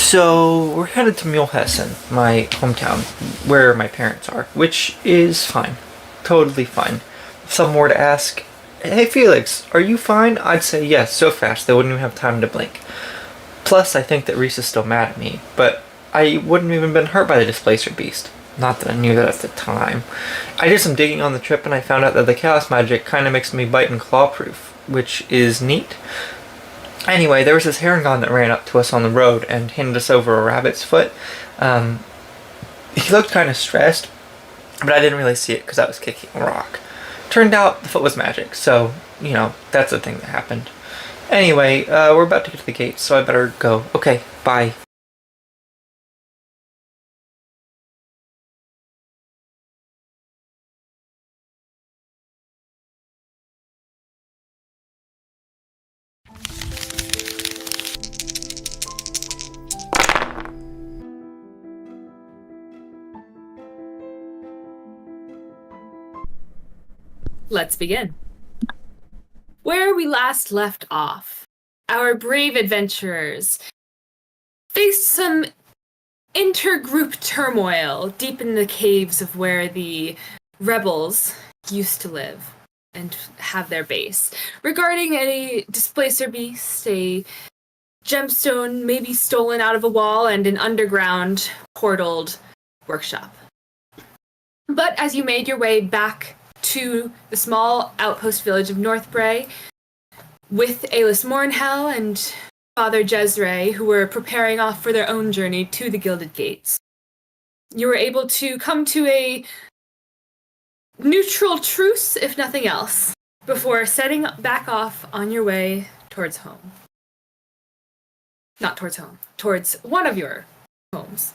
So we're headed to Mulhessen, my hometown, where my parents are, which is fine. Totally fine. If someone were to ask, "Hey Felix, are you fine?" I'd say yes, so fast they wouldn't even have time to blink. Plus, I think that Reese is still mad at me, but I wouldn't have even been hurt by the displacer beast. Not that I knew that at the time. I did some digging on the trip and I found out that the chaos magic kinda makes me bite and claw proof, which is neat. Anyway, there was this Herringon that ran up to us on the road and handed us over a rabbit's foot. Um, he looked kind of stressed, but I didn't really see it because I was kicking a rock. Turned out the foot was magic, so, that's the thing that happened. Anyway, we're about to get to the gate, so I better go. Okay, bye. Let's begin. Where we last left off, our brave adventurers faced some intergroup turmoil deep in the caves of where the rebels used to live and have their base, regarding a displacer beast, a gemstone maybe stolen out of a wall, and an underground portaled workshop. But as you made your way back to the small outpost village of Northbray, with Alis Mornhell and Father Jezre, who were preparing off for their own journey to the Gilded Gates, you were able to come to a neutral truce, if nothing else, before setting back off on your way towards home. Not towards home, towards one of your homes.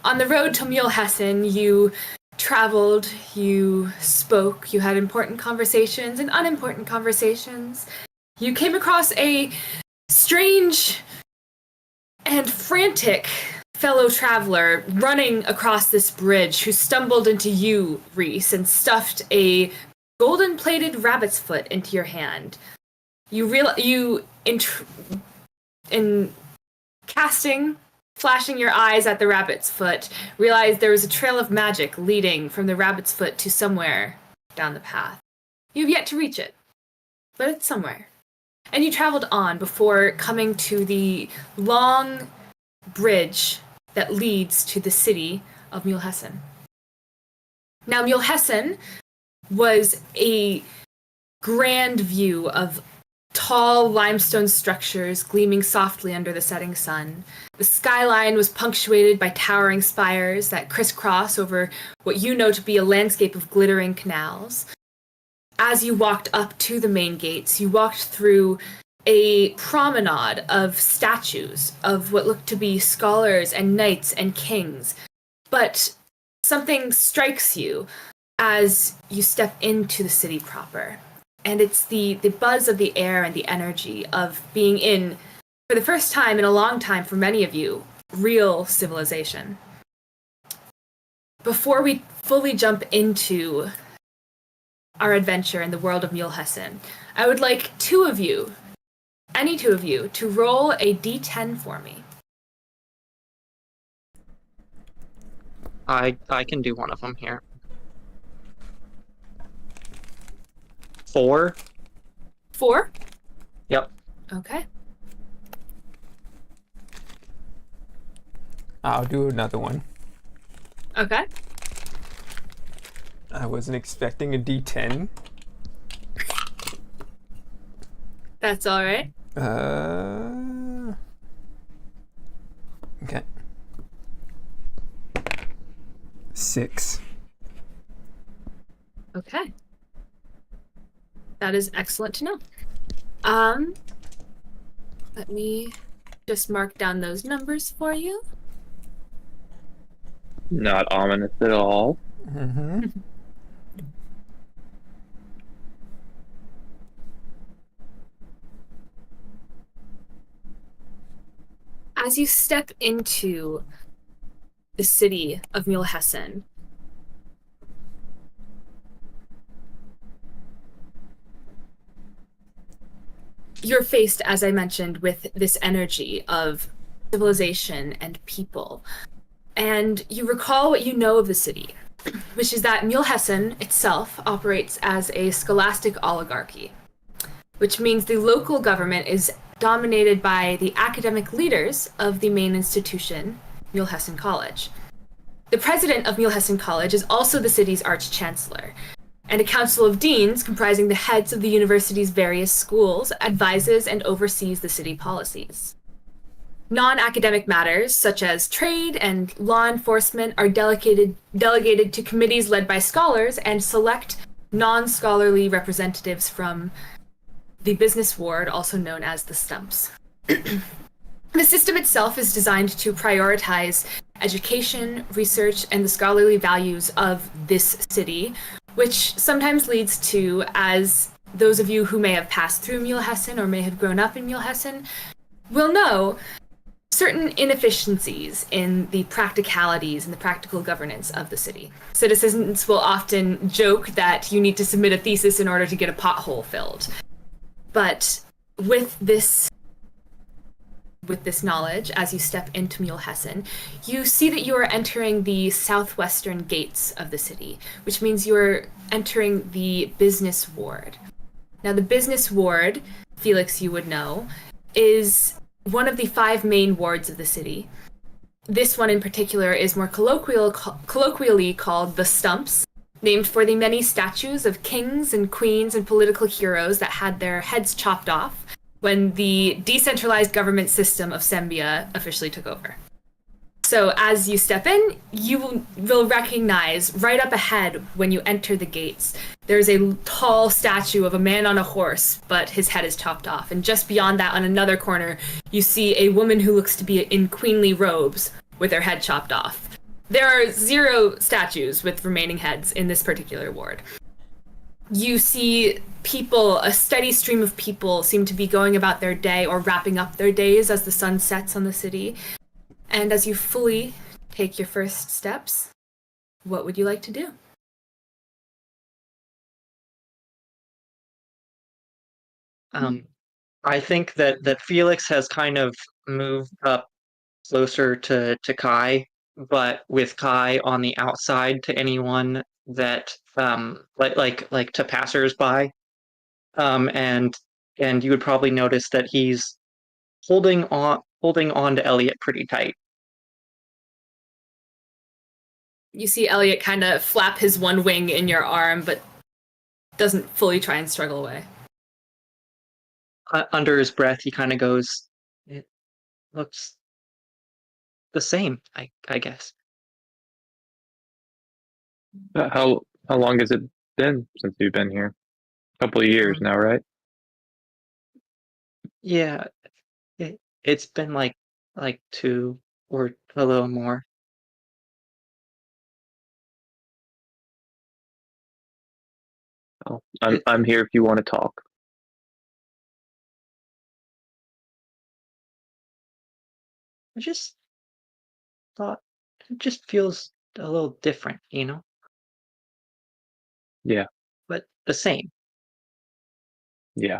On the road to Mulhessen, you traveled, you spoke, you had important conversations and unimportant conversations. You came across a strange and frantic fellow traveler running across this bridge who stumbled into you, Reese, and stuffed a golden-plated rabbit's foot into your hand. In casting, flashing your eyes at the rabbit's foot, realized there was a trail of magic leading from the rabbit's foot to somewhere down the path. You've yet to reach it, but it's somewhere. And you traveled on before coming to the long bridge that leads to the city of Mulhessen. Now, Mulhessen was a grand view of tall limestone structures gleaming softly under the setting sun. The skyline was punctuated by towering spires that crisscross over what you know to be a landscape of glittering canals. As you walked up to the main gates, you walked through a promenade of statues of what looked to be scholars and knights and kings. But something strikes you as you step into the city proper. And it's the buzz of the air and the energy of being in, for the first time in a long time for many of you, real civilization. Before we fully jump into our adventure in the world of Mulhessen, I would like any two of you, to roll a d10 for me. I can do one of them here. 4. 4? Yep. Okay. I'll do another one. Okay. I wasn't expecting a D10. That's all right. Okay. 6. Okay. That is excellent to know. Let me just mark down those numbers for you. Not ominous at all. Mm-hmm. As you step into the city of Mulhessen, you're faced, as I mentioned, with this energy of civilization, and people. And you recall what you know of the city, which is that Mulhessen itself operates as a scholastic oligarchy, which means the local government is dominated by the academic leaders of the main institution, Mulhessen College. The president of Mulhessen College is also the city's arch-chancellor, and a council of deans comprising the heads of the university's various schools advises and oversees the city policies. Non-academic matters, such as trade and law enforcement, are delegated to committees led by scholars and select non-scholarly representatives from the business ward, also known as the stumps. The system itself is designed to prioritize education, research, and the scholarly values of this city, which sometimes leads to, as those of you who may have passed through Mulhessen or may have grown up in Mulhessen will know, certain inefficiencies in the practicalities and the practical governance of the city. Citizens will often joke that you need to submit a thesis in order to get a pothole filled. But with this knowledge, as you step into Mulhessen, you see that you are entering the southwestern gates of the city, which means you're entering the business ward. Now, the business ward, Felix, you would know, is one of the 5 main wards of the city. This one in particular is more colloquially called the Stumps, named for the many statues of kings and queens and political heroes that had their heads chopped off when the decentralized government system of Sembia officially took over. So as you step in, you will recognize right up ahead when you enter the gates, there's a tall statue of a man on a horse, but his head is chopped off. And just beyond that, on another corner, you see a woman who looks to be in queenly robes with her head chopped off. There are 0 statues with remaining heads in this particular ward. You see people, a steady stream of people seem to be going about their day or wrapping up their days as the sun sets on the city. And as you fully take your first steps, what would you like to do? I think that Felix has kind of moved up closer to Kai, but with Kai on the outside to anyone that like to passersby. And you would probably notice that he's holding on to Elliot pretty tight. You see Elliot kind of flap his one wing in your arm, but doesn't fully try and struggle away. Under his breath, he kind of goes, "It looks the same, I guess." How long has it been since you've been here? A couple of years now, right? Yeah, it's been like 2 or a little more. Oh, I'm here if you want to talk. I just thought it just feels a little different, you know? Yeah, But the same. yeah.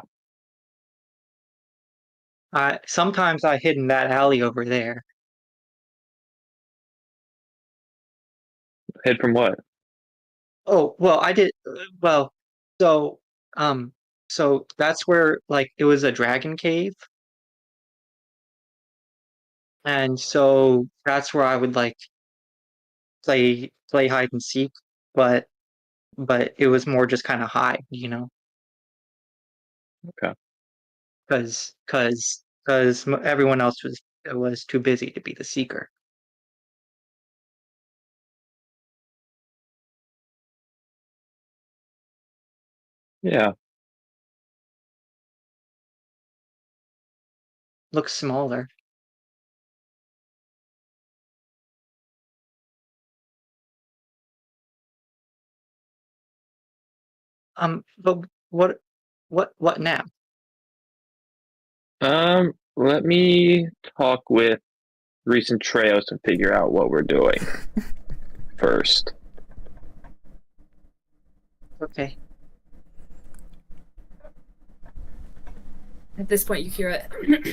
Sometimes I hid in that alley over there. Hid from what? Oh, well, I did. Well, so so that's where like it was a dragon cave, and so that's where I would like play hide and seek, but it was more just kind of hide, you know, Okay. because everyone else was too busy to be the seeker. Yeah. Looks smaller. But what now? Let me talk with recent Treos and figure out what we're doing first. Okay. At this point, you hear a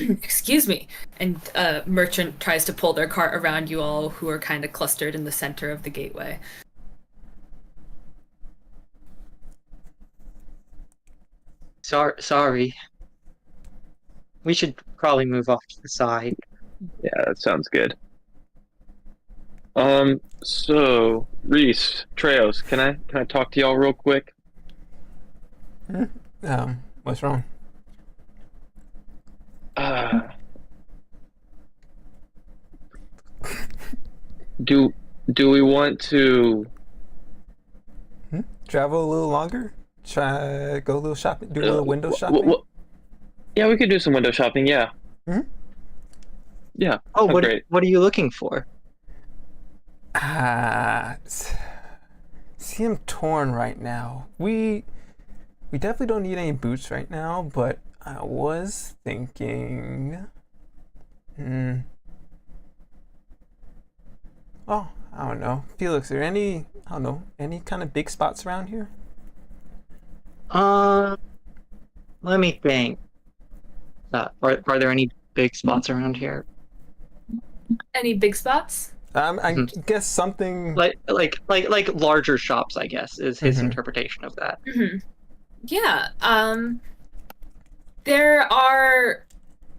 excuse me, and a merchant tries to pull their cart around you all, who are kind of clustered in the center of the gateway. Sorry. We should probably move off to the side. Yeah, that sounds good. So Reese, Treos, can I talk to y'all real quick? What's wrong? Do we want to Travel a little longer? Try go a little shopping, do a little window shopping? yeah, we could do some window shopping, yeah. Mhm. Yeah. Oh, sounds great. what are you looking for? See, I'm torn right now. We definitely don't need any boots right now, but I was thinking. Oh, I don't know. Felix, are there any, I don't know, any kind of big spots around here? Let me think. Are there any big spots around here? Any big spots? I guess something. Like larger shops, I guess, is his Mhm. interpretation of that. Yeah. There are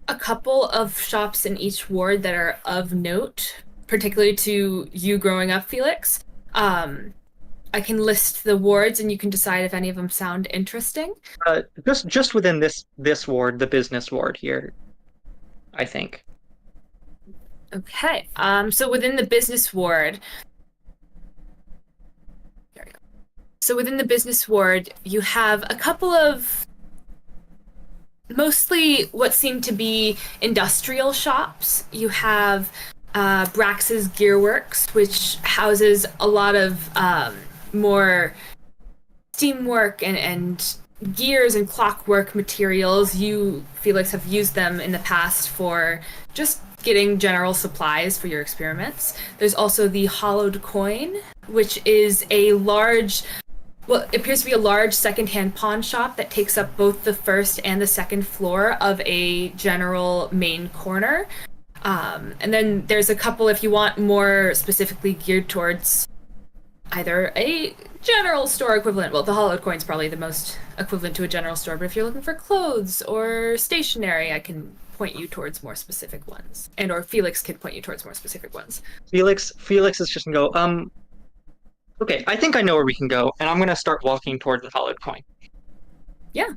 a couple of shops in each ward that are of note, particularly to you growing up, Felix. I can list the wards, and you can decide if any of them sound interesting. Just within this ward, the business ward here, I think. Okay. So within the business ward. There we go. So within the business ward, you have a couple of mostly what seem to be industrial shops. You have Brax's Gearworks, which houses a lot of more steamwork and gears and clockwork materials. You, Felix, have used them in the past for just getting general supplies for your experiments. There's also the Hollowed Coin, which is a large, well, it appears to be a large secondhand pawn shop that takes up both the first and the second floor of a general main corner. And then there's a couple, if you want more specifically geared towards either a general store equivalent. Well, the Hollowed Coin's probably the most equivalent to a general store, but if you're looking for clothes or stationery, I can point you towards more specific ones. And or Felix can point you towards more specific ones. Felix is just gonna go, okay, I think I know where we can go, and I'm gonna start walking towards the Hollowed Coin. Yeah.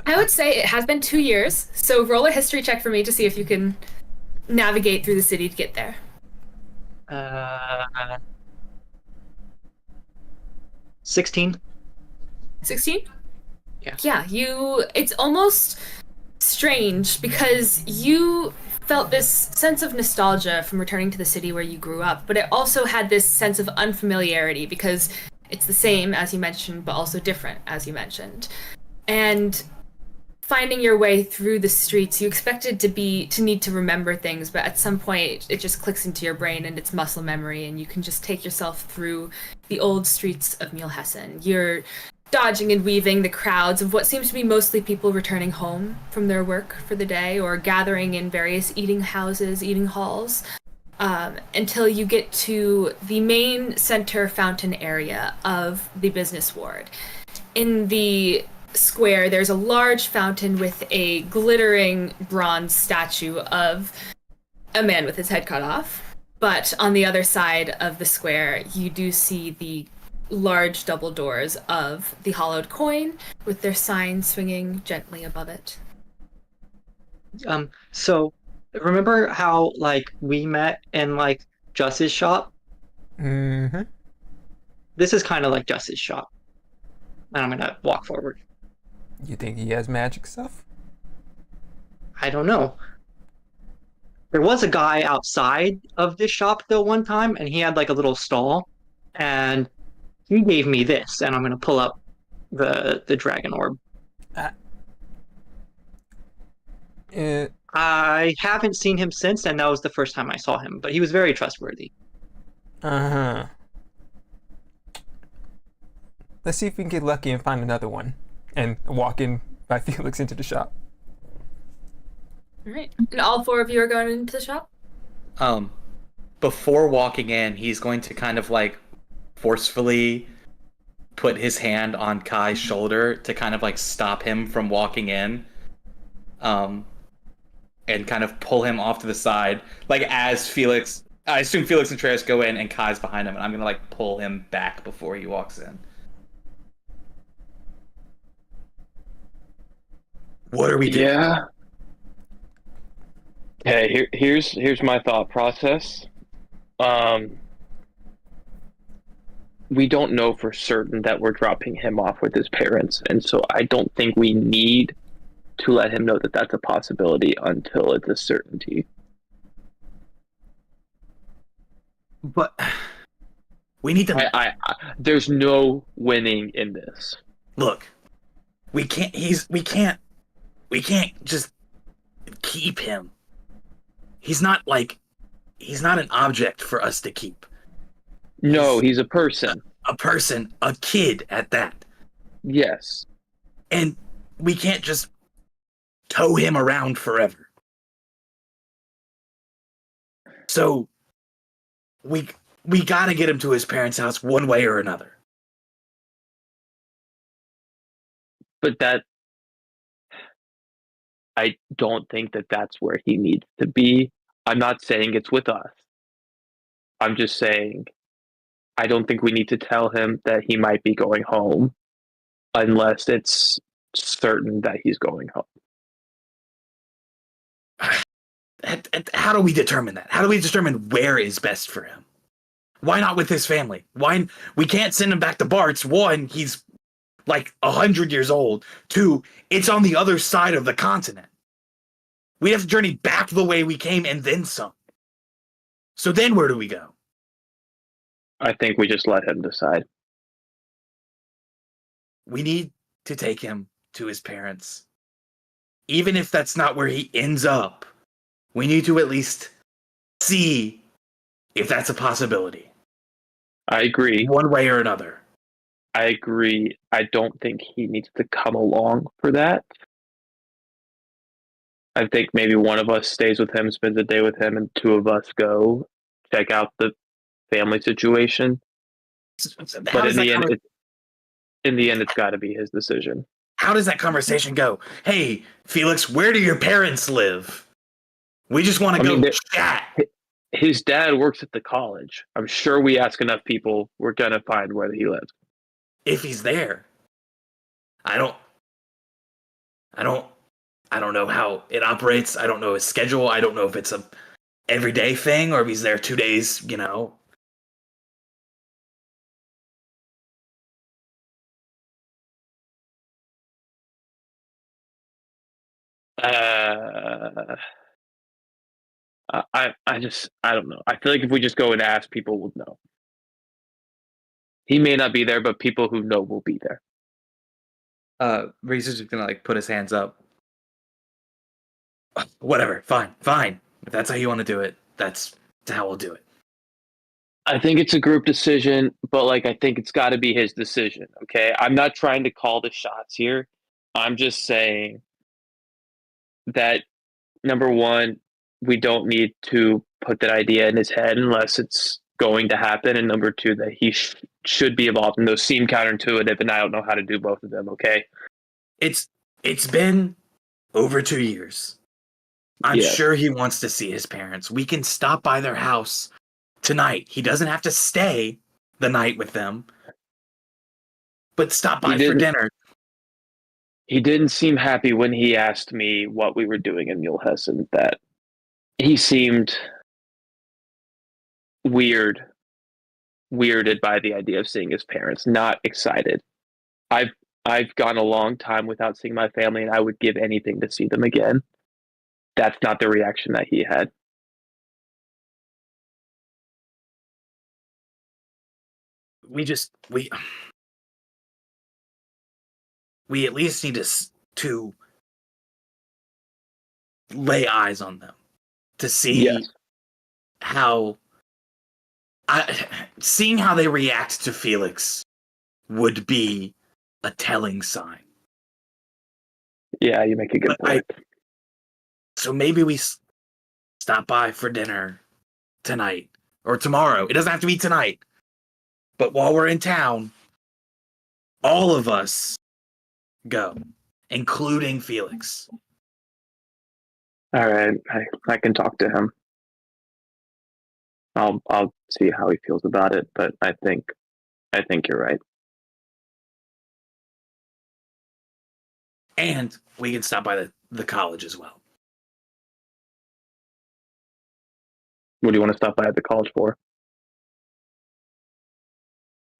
I would say it has been 2 years, so roll a history check for me to see if you can navigate through the city to get there. 16. 16? Yeah. Yeah, it's almost strange because you felt this sense of nostalgia from returning to the city where you grew up, but it also had this sense of unfamiliarity because it's the same as you mentioned, but also different as you mentioned. And finding your way through the streets, you expected to need to remember things, but at some point it just clicks into your brain and it's muscle memory, and you can just take yourself through the old streets of Mulhessen. You're dodging and weaving the crowds of what seems to be mostly people returning home from their work for the day or gathering in various eating houses, eating halls, until you get to the main center fountain area of the business ward. In the square, there's a large fountain with a glittering bronze statue of a man with his head cut off. But on the other side of the square, you do see the large double doors of the Hollowed Coin with their sign swinging gently above it. So remember how we met in Just's shop? Mm-hmm. This is kind of like Just's shop. And I'm gonna walk forward. You think he has magic stuff? I don't know. There was a guy outside of this shop though one time, and he had a little stall, and he gave me this, and I'm gonna pull up the dragon orb. I haven't seen him since, and that was the first time I saw him, but he was very trustworthy. Uh-huh. Let's see if we can get lucky and find another one and walk in by Felix into the shop. All right. And all four of you are going into the shop? Before walking in, he's going to kind of like forcefully put his hand on Kai's shoulder to kind of like stop him from walking in. And kind of pull him off to the side. Like as Felix, I assume Felix and Treyas go in and Kai's behind him, and I'm gonna like pull him back before he walks in. What are we doing? Yeah. Okay, here's my thought process. We don't know for certain that we're dropping him off with his parents, and so I don't think we need to let him know that that's a possibility until it's a certainty. But we need to there's no winning in this. look. We can't just keep him. He's not an object for us to keep. No, he's a person. A person, a kid at that. Yes. And we can't just tow him around forever. So we gotta get him to his parents' house one way or another. But I don't think that that's where he needs to be. I'm not saying it's with us. I'm just saying I don't think we need to tell him that he might be going home unless it's certain that he's going home. How do we determine that? How do we determine where is best for him? Why not with his family? Why we can't send him back to Bart's? One, he's like 100 years old. Two, it's on the other side of the continent. We have to journey back the way we came and then some. So then where do we go? I think we just let him decide. We need to take him to his parents. Even if that's not where he ends up, we need to at least see if that's a possibility. I agree. One way or another. I agree. I don't think he needs to come along for that. I think maybe one of us stays with him, spends a day with him, and two of us go check out the family situation. But in the end, it's got to be his decision. How does that conversation go? Hey, Felix, where do your parents live? We just want to go chat. His dad works at the college. I'm sure we ask enough people, we're gonna find where he lives. If he's there. I don't know how it operates. I don't know his schedule. I don't know if it's a everyday thing or if he's there 2 days, you know. I don't know. I feel like if we just go and ask, people will know. He may not be there, but people who know will be there. Reese is just gonna like put his hands up. Whatever, fine. If that's how you want to do it, that's how we'll do it. I think it's a group decision, but like I think it's got to be his decision. Okay, I'm not trying to call the shots here. I'm just saying that number one, we don't need to put that idea in his head unless it's going to happen, and number two, that he should be involved. And those seem counterintuitive, and I don't know how to do both of them. Okay, it's been over 2 years. I'm sure he wants to see his parents. We can stop by their house tonight. He doesn't have to stay the night with them, but stop by for dinner. He didn't seem happy when he asked me what we were doing in Mulhessen. That he seemed weirded by the idea of seeing his parents, not excited. I've gone a long time without seeing my family, and I would give anything to see them again. That's not the reaction that he had. We at least need to lay eyes on them to see how seeing how they react to Felix would be a telling sign. Yeah, you make a good point. So maybe we stop by for dinner tonight or tomorrow. It doesn't have to be tonight. But while we're in town, all of us go, including Felix. All right, I can talk to him. I'll see how he feels about it, but I think you're right. And we can stop by the college as well. What do you want to stop by at the college for?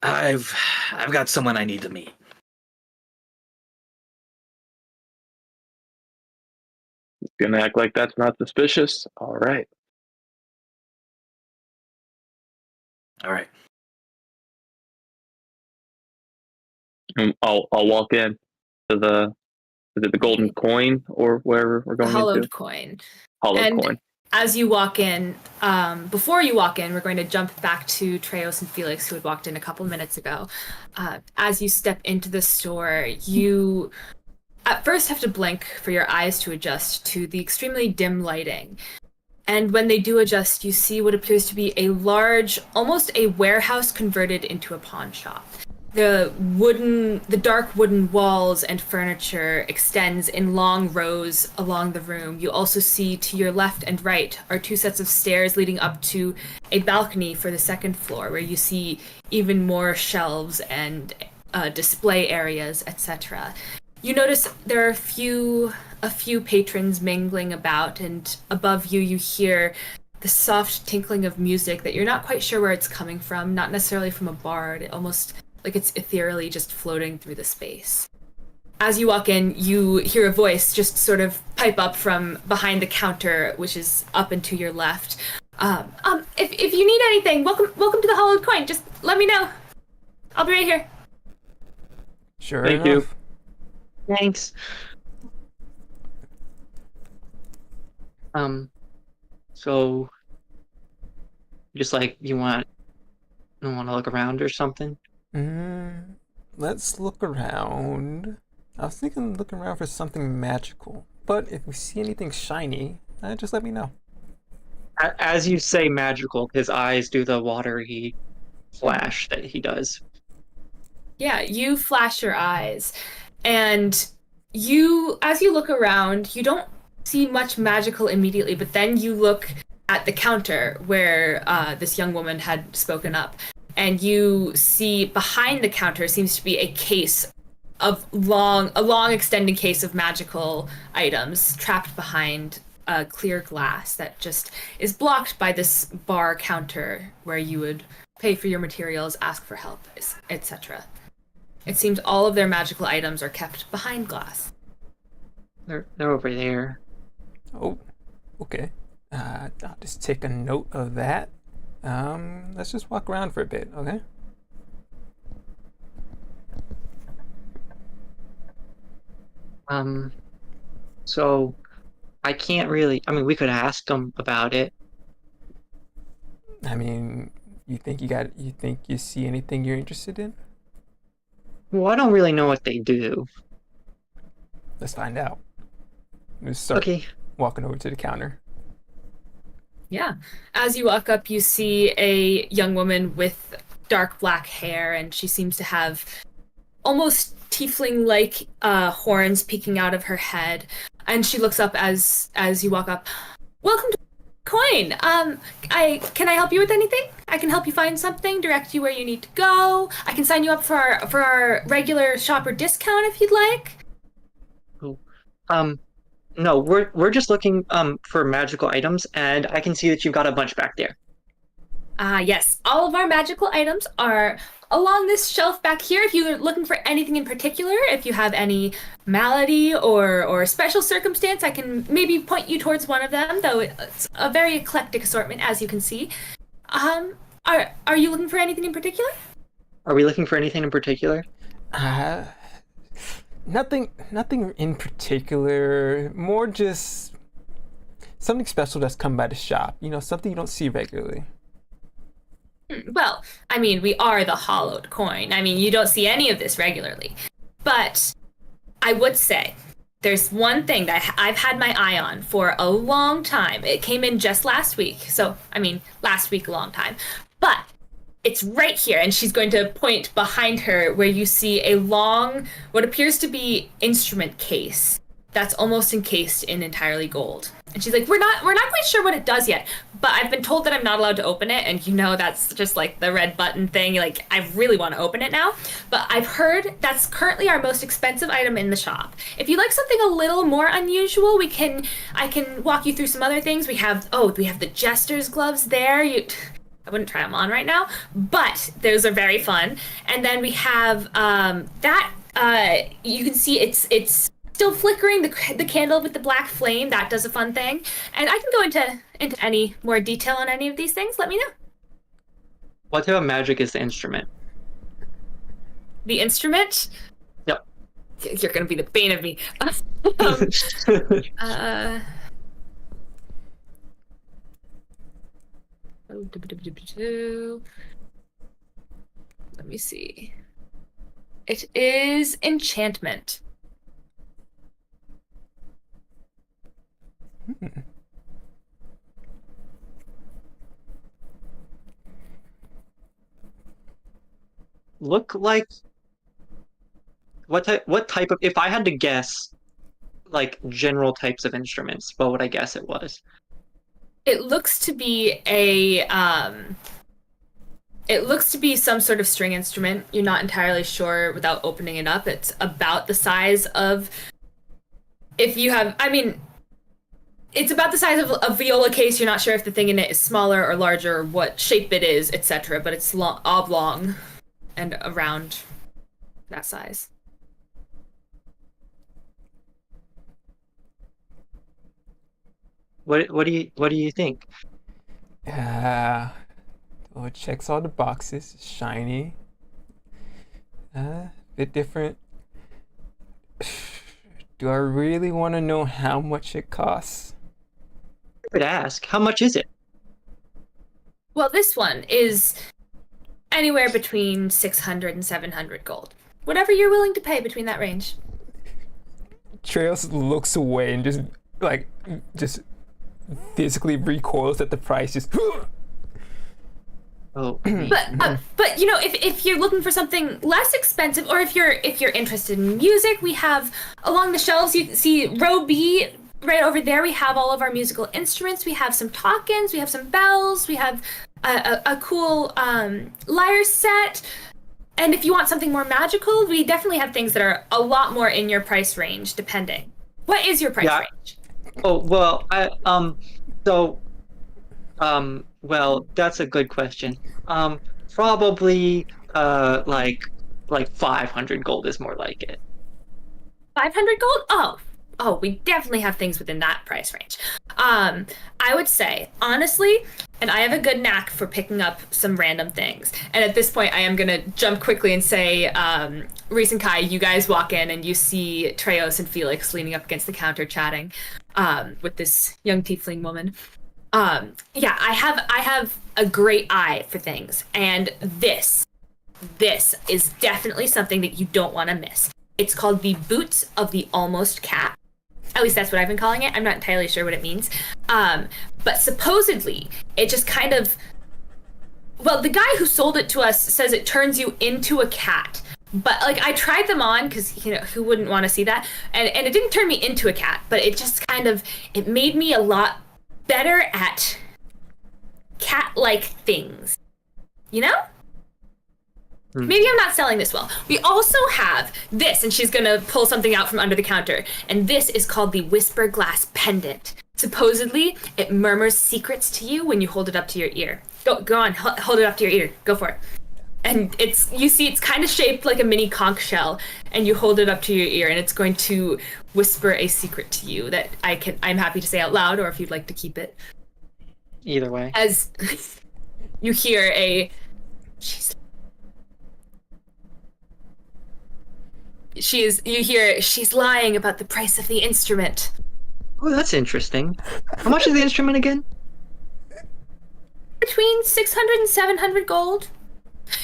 I've got someone I need to meet. Gonna act like that's not suspicious? All right. All right. I'll walk in to the is it the golden coin or wherever we're The going hollowed into? coin. Hollowed And coin. as you walk in, before you walk in, we're going to jump back to Treos and Felix, who had walked in a couple minutes ago. As you step into the store, you at first have to blink for your eyes to adjust to the extremely dim lighting. And when they do adjust, you see what appears to be a large, almost a warehouse converted into a pawn shop. The dark wooden walls and furniture extends in long rows along the room. You also see to your left and right are two sets of stairs leading up to a balcony for the second floor, where you see even more shelves and display areas, etc. You notice there are a few patrons mingling about, and above you, you hear the soft tinkling of music that you're not quite sure where it's coming from, not necessarily from a bard, almost like it's ethereally just floating through the space. As you walk in, you hear a voice just sort of pipe up from behind the counter, which is up and to your left. If you need anything, welcome to the Hollowed Coin. Just let me know. I'll be right here. Sure Thank enough. you. Thanks. So just like you want to look around or something? Let's look around. I was thinking looking around for something magical, but if we see anything shiny, just let me know. As you say magical, his eyes do the watery flash that he does. Yeah, you flash your eyes, and as you look around, you don't see much magical immediately, but then you look at the counter where this young woman had spoken up, and you see behind the counter seems to be a case of a long extending case of magical items trapped behind clear glass that just is blocked by this bar counter where you would pay for your materials, ask for help, etc. It seems all of their magical items are kept behind glass. They're over there. Oh, okay. I'll just take a note of that. Let's just walk around for a bit, okay? So I can't really. I mean, we could ask them about it. I mean, you think you see anything you're interested in? Well, I don't really know what they do. Let's find out. Let's start Okay. walking over to the counter. Yeah. As you walk up, you see a young woman with dark black hair, and she seems to have almost tiefling-like horns peeking out of her head. And she looks up as you walk up. Welcome to Coin. Can I help you with anything? I can help you find something, direct you where you need to go. I can sign you up for our regular shopper discount if you'd like. No, we're just looking for magical items, and I can see that you've got a bunch back there. Yes. All of our magical items are along this shelf back here. If you're looking for anything in particular, if you have any malady or special circumstance, I can maybe point you towards one of them, though it's a very eclectic assortment, as you can see. Are you looking for anything in particular? Are we looking for anything in particular? Nothing in particular. More just something special that's come by the shop. You know, something you don't see regularly. Well, I mean, we are the Hollowed Coin. I mean, you don't see any of this regularly. But I would say there's one thing that I've had my eye on for a long time. It came in just last week. So, I mean, last week, a long time. But it's right here, and she's going to point behind her where you see a long, what appears to be instrument case that's almost encased in entirely gold. And she's like, we're not quite sure what it does yet, but I've been told that I'm not allowed to open it, and that's just like the red button thing. Like, I really want to open it now, but I've heard that's currently our most expensive item in the shop. If you like something a little more unusual, I can walk you through some other things. We have the jester's gloves there. I wouldn't try them on right now, but those are very fun. And then we have you can see it's still flickering, the candle with the black flame. That does a fun thing. And I can go into any more detail on any of these things. Let me know. What type of magic is the instrument? The instrument? Yep. You're going to be the bane of me. Let me see. It is enchantment. Look like what type of, if I had to guess, like general types of instruments, what would I guess it was? It looks to be some sort of string instrument. You're not entirely sure without opening it up. It's about the size of, it's about the size of a viola case. You're not sure if the thing in it is smaller or larger or what shape it is, etc. But it's oblong and around that size. What do you think? Well, it checks all the boxes. It's shiny. Bit different. Do I really want to know how much it costs? I would ask, how much is it? Well, this one is anywhere between 600 and 700 gold. Whatever you're willing to pay between that range. Trails looks away and just physically recoils at the price. Just. Oh. But you know, if you're looking for something less expensive, or if you're interested in music, we have along the shelves. You see row B right over there. We have all of our musical instruments. We have some talk-ins. We have some bells. We have a cool lyre set. And if you want something more magical, we definitely have things that are a lot more in your price range, depending. What is your price range? Oh, well, well, that's a good question. Probably, like 500 gold is more like it. 500 gold? Oh, we definitely have things within that price range. I would say, honestly, and I have a good knack for picking up some random things. And at this point, I am going to jump quickly and say, Reese and Kai, you guys walk in and you see Treos and Felix leaning up against the counter chatting with this young tiefling woman. Yeah, I have a great eye for things. And this is definitely something that you don't want to miss. It's called the Boots of the Almost Cat. At least that's what I've been calling it. I'm not entirely sure what it means. But supposedly, it just kind of... Well, the guy who sold it to us says it turns you into a cat. But, like, I tried them on, because, you know, who wouldn't want to see that? And it didn't turn me into a cat, but it just kind of... It made me a lot better at cat-like things. You know? Maybe I'm not selling this well. We also have this, and she's gonna pull something out from under the counter, and this is called the Whisper Glass Pendant. Supposedly, it murmurs secrets to you when you hold it up to your ear. Go on, hold it up to your ear. Go for it. And you see it's kind of shaped like a mini conch shell, and you hold it up to your ear, and it's going to whisper a secret to you that I'm happy to say out loud, or if you'd like to keep it. Either way. As you hear she's lying about the price of the instrument. Oh, that's interesting. How much is the instrument again? Between 600 and 700 gold.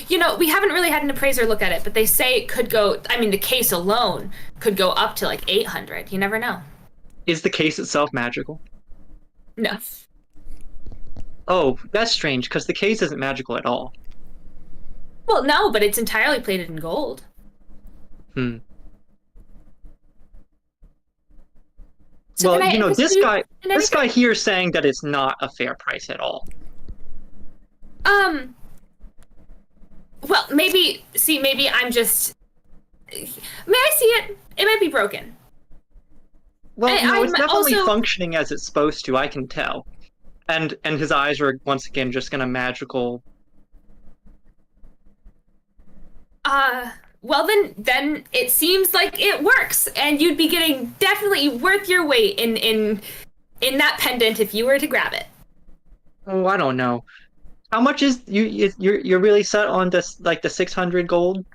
You know, we haven't really had an appraiser look at it, but they say it could go, I mean, the case alone could go up to like 800. You never know. Is the case itself magical? No. Oh, that's strange, because the case isn't magical at all. Well, no, but it's entirely plated in gold. Hmm. So Well, can I you know, interest this you guy in this anything? guy here is saying that it's not a fair price at all. Well, maybe I'm just... May I see it? It might be broken. Well, no, it's I'm definitely also- functioning as it's supposed to, I can tell. And his eyes are once again just gonna magical. Well then it seems like it works, and you'd be getting definitely worth your weight in that pendant if you were to grab it. Oh, I don't know. How much is you're really set on this, like the 600 gold?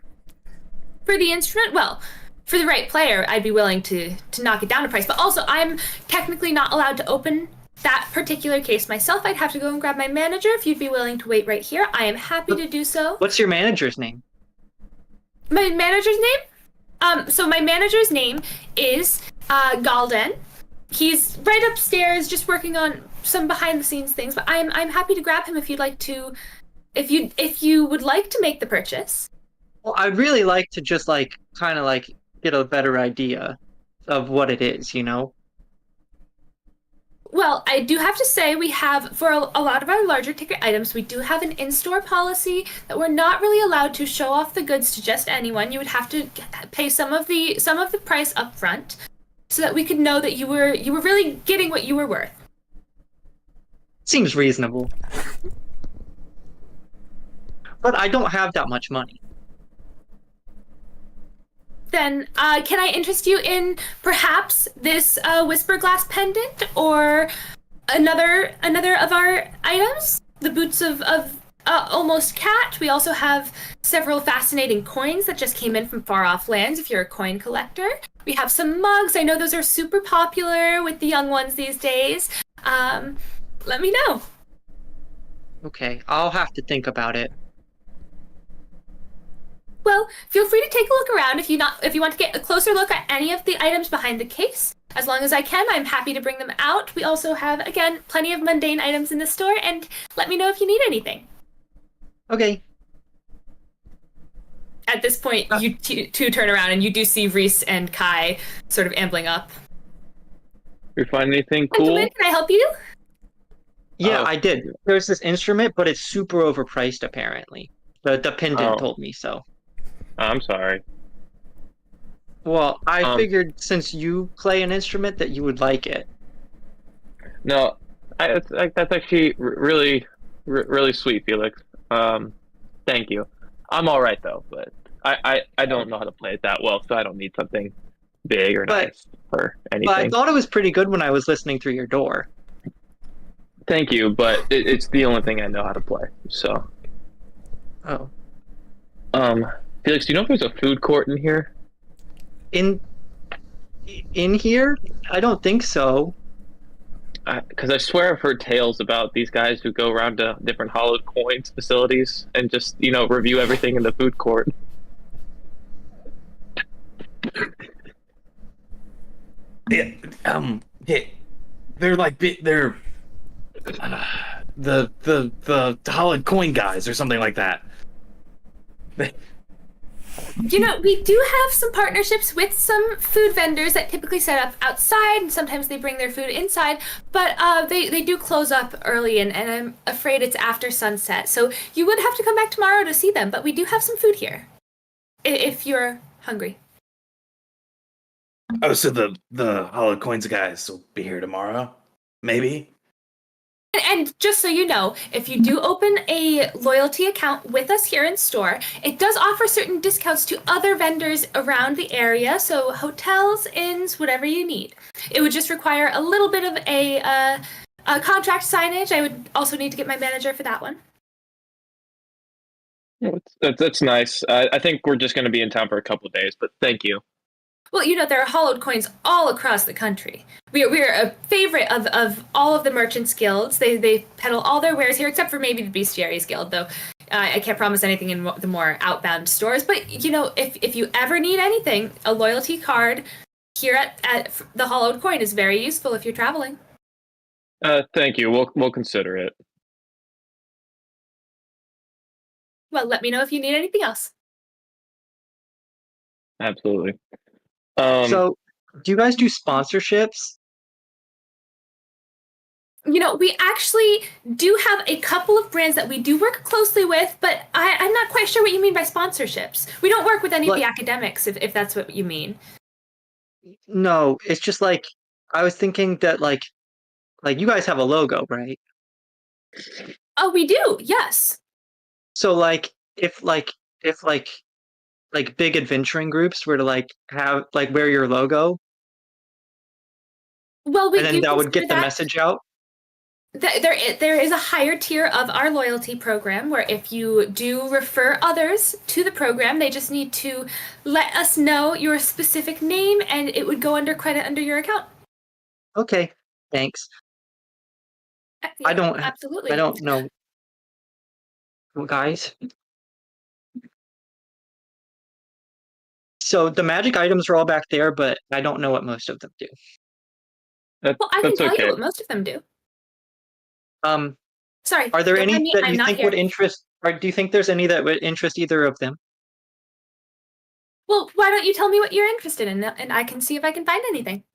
For the instrument, well, for the right player, I'd be willing to knock it down a price, but also I'm technically not allowed to open that particular case myself. I'd have to go and grab my manager. If you'd be willing to wait right here, I am happy to do so. What's your manager's name? My manager's name? So my manager's name is Galden. He's right upstairs just working on some behind the scenes things, but I'm happy to grab him if you'd like to, if you would like to make the purchase. Well, I'd really like to just kind of get a better idea of what it is, you know? Well, I do have to say we have, for a lot of our larger ticket items, we do have an in-store policy that we're not really allowed to show off the goods to just anyone. You would have to pay some of the price up front so that we could know that you were really getting what you were worth. Seems reasonable. But I don't have that much money. Then, can I interest you in perhaps this whisper glass pendant or another of our items? The boots of almost cat. We also have several fascinating coins that just came in from far off lands if you're a coin collector. We have some mugs. I know those are super popular with the young ones these days. Let me know. Okay, I'll have to think about it. Well, feel free to take a look around if you want to get a closer look at any of the items behind the case. As long as I can, I'm happy to bring them out. We also have, again, plenty of mundane items in the store, and let me know if you need anything. Okay. At this point, you two turn around and you do see Reese and Kai sort of ambling up. You find anything cool? Gentlemen, can I help you? Yeah, Oh. I did. There's this instrument, but it's super overpriced apparently. The pendant told me so. I'm sorry. Well, I figured since you play an instrument that you would like it. No, that's actually really sweet, Felix. Thank you. I'm all right though, but I don't know how to play it that well, so I don't need something big or nice or anything. But I thought it was pretty good when I was listening through your door. Thank you, but it's the only thing I know how to play. So, Oh. Felix, do you know if there's a food court in here? In here? I don't think so. Because I swear I've heard tales about these guys who go around to different hollowed coins facilities and just, review everything in the food court. Yeah, they're the Holland coin guys or something like that. We do have some partnerships with some food vendors that typically set up outside, and sometimes they bring their food inside, but they do close up early, and I'm afraid it's after sunset. So you would have to come back tomorrow to see them, but we do have some food here, if you're hungry. Oh, so the Holland coins guys will be here tomorrow? Maybe? And just so you know, if you do open a loyalty account with us here in store, it does offer certain discounts to other vendors around the area, so hotels, inns, whatever you need. It would just require a little bit of a contract signage. I would also need to get my manager for that one. Yeah, that's nice. I think we're just going to be in town for a couple of days, but thank you. Well, there are hollowed coins all across the country. We're a favorite of all of the merchants' guilds. They peddle all their wares here, except for maybe the Bestiaries Guild, though. I can't promise anything in the more outbound stores, but if you ever need anything, a loyalty card here at the Hollowed Coin is very useful if you're traveling. Thank you. We'll consider it. Well, let me know if you need anything else. Absolutely. So, do you guys do sponsorships? We actually do have a couple of brands that we do work closely with, but I'm not quite sure what you mean by sponsorships. We don't work with any of the academics, if that's what you mean. No, it's just like I was thinking that like you guys have a logo, right? Oh, we do. Yes. So if big adventuring groups were to have wear your logo, well, we and then do that would get consider the message out. There is a higher tier of our loyalty program where if you do refer others to the program, they just need to let us know your specific name and it would go under credit under your account. Okay, thanks. Yeah, I don't absolutely. know, guys. So the magic items are all back there, but I don't know what most of them do. Well, I can That's tell okay. you what most of them do. Sorry. Are there don't any mind me, that I'm you not think here. would interest? Or do you think there's any that would interest either of them? Well, why don't you tell me what you're interested in, and I can see if I can find anything.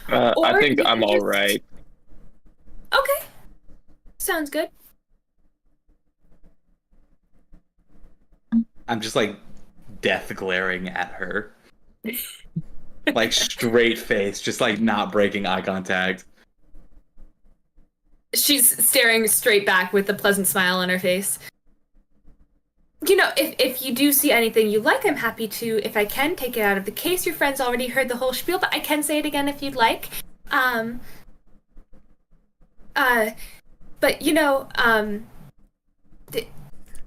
I think I'm all just- right. Okay. Sounds good. I'm just death glaring at her. Straight face, just not breaking eye contact. She's staring straight back with a pleasant smile on her face. If you do see anything you like, I'm happy to, if I can, take it out of the case. Your friends already heard the whole spiel, but I can say it again if you'd like. But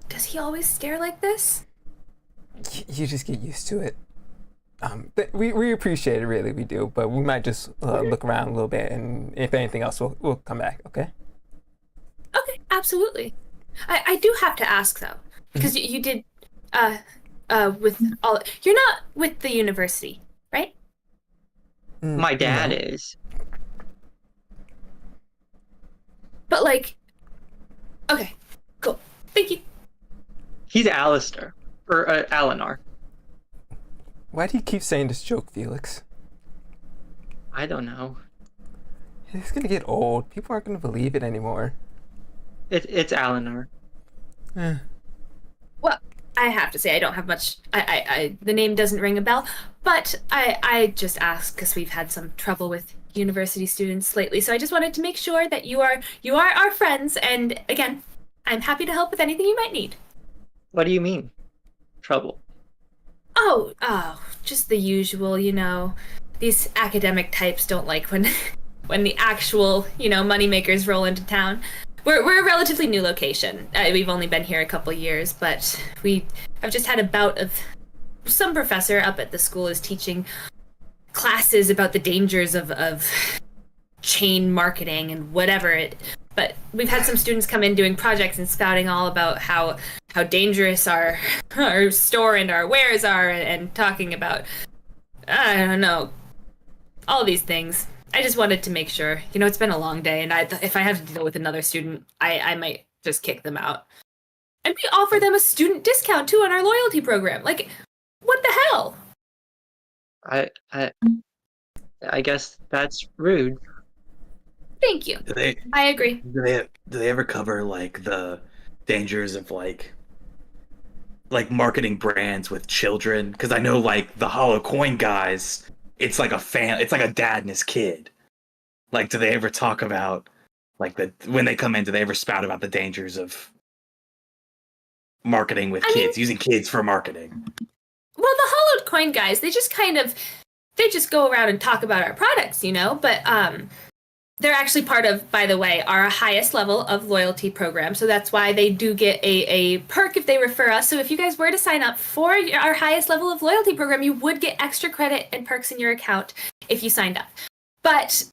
does he always stare like this? You just get used to it. But we appreciate it, really, we do. But we might just look around a little bit, and if anything else, we'll come back. Okay? Okay, absolutely. I do have to ask though, because you did with all. You're not with the university, right? My dad is. But okay, cool. Thank you. He's Alistair or Alinar. Why do you keep saying this joke, Felix? I don't know. It's gonna get old. People aren't gonna believe it anymore. It's Alinar. Well, I have to say I don't have much. The name doesn't ring a bell, but I just asked because we've had some trouble with university students lately. So I just wanted to make sure that you are our friends. And again, I'm happy to help with anything you might need. What do you mean? Trouble? Oh, just the usual. These academic types don't like when the actual moneymakers roll into town. We're a relatively new location. We've only been here a couple years, but I've just had a bout of some professor up at the school is teaching classes about the dangers of chain marketing and whatever but we've had some students come in doing projects and spouting all about how dangerous our store and our wares are and talking about I don't know, all these things. I just wanted to make sure. It's been a long day, and if I have to deal with another student, I might just kick them out. And we offer them a student discount, too, on our loyalty program. What the hell? I guess that's rude. Thank you. I agree. Do they ever cover the dangers of marketing brands with children? Because I know the Hollow Coin guys, it's like a dad and his kid. Do they ever talk about when they come in, do they ever spout about the dangers of marketing with kids, using kids for marketing? Well, the Hollowed Coin guys, they just go around and talk about our products, but they're actually part of, by the way, our highest level of loyalty program. So that's why they do get a perk if they refer us. So if you guys were to sign up for our highest level of loyalty program, you would get extra credit and perks in your account if you signed up. But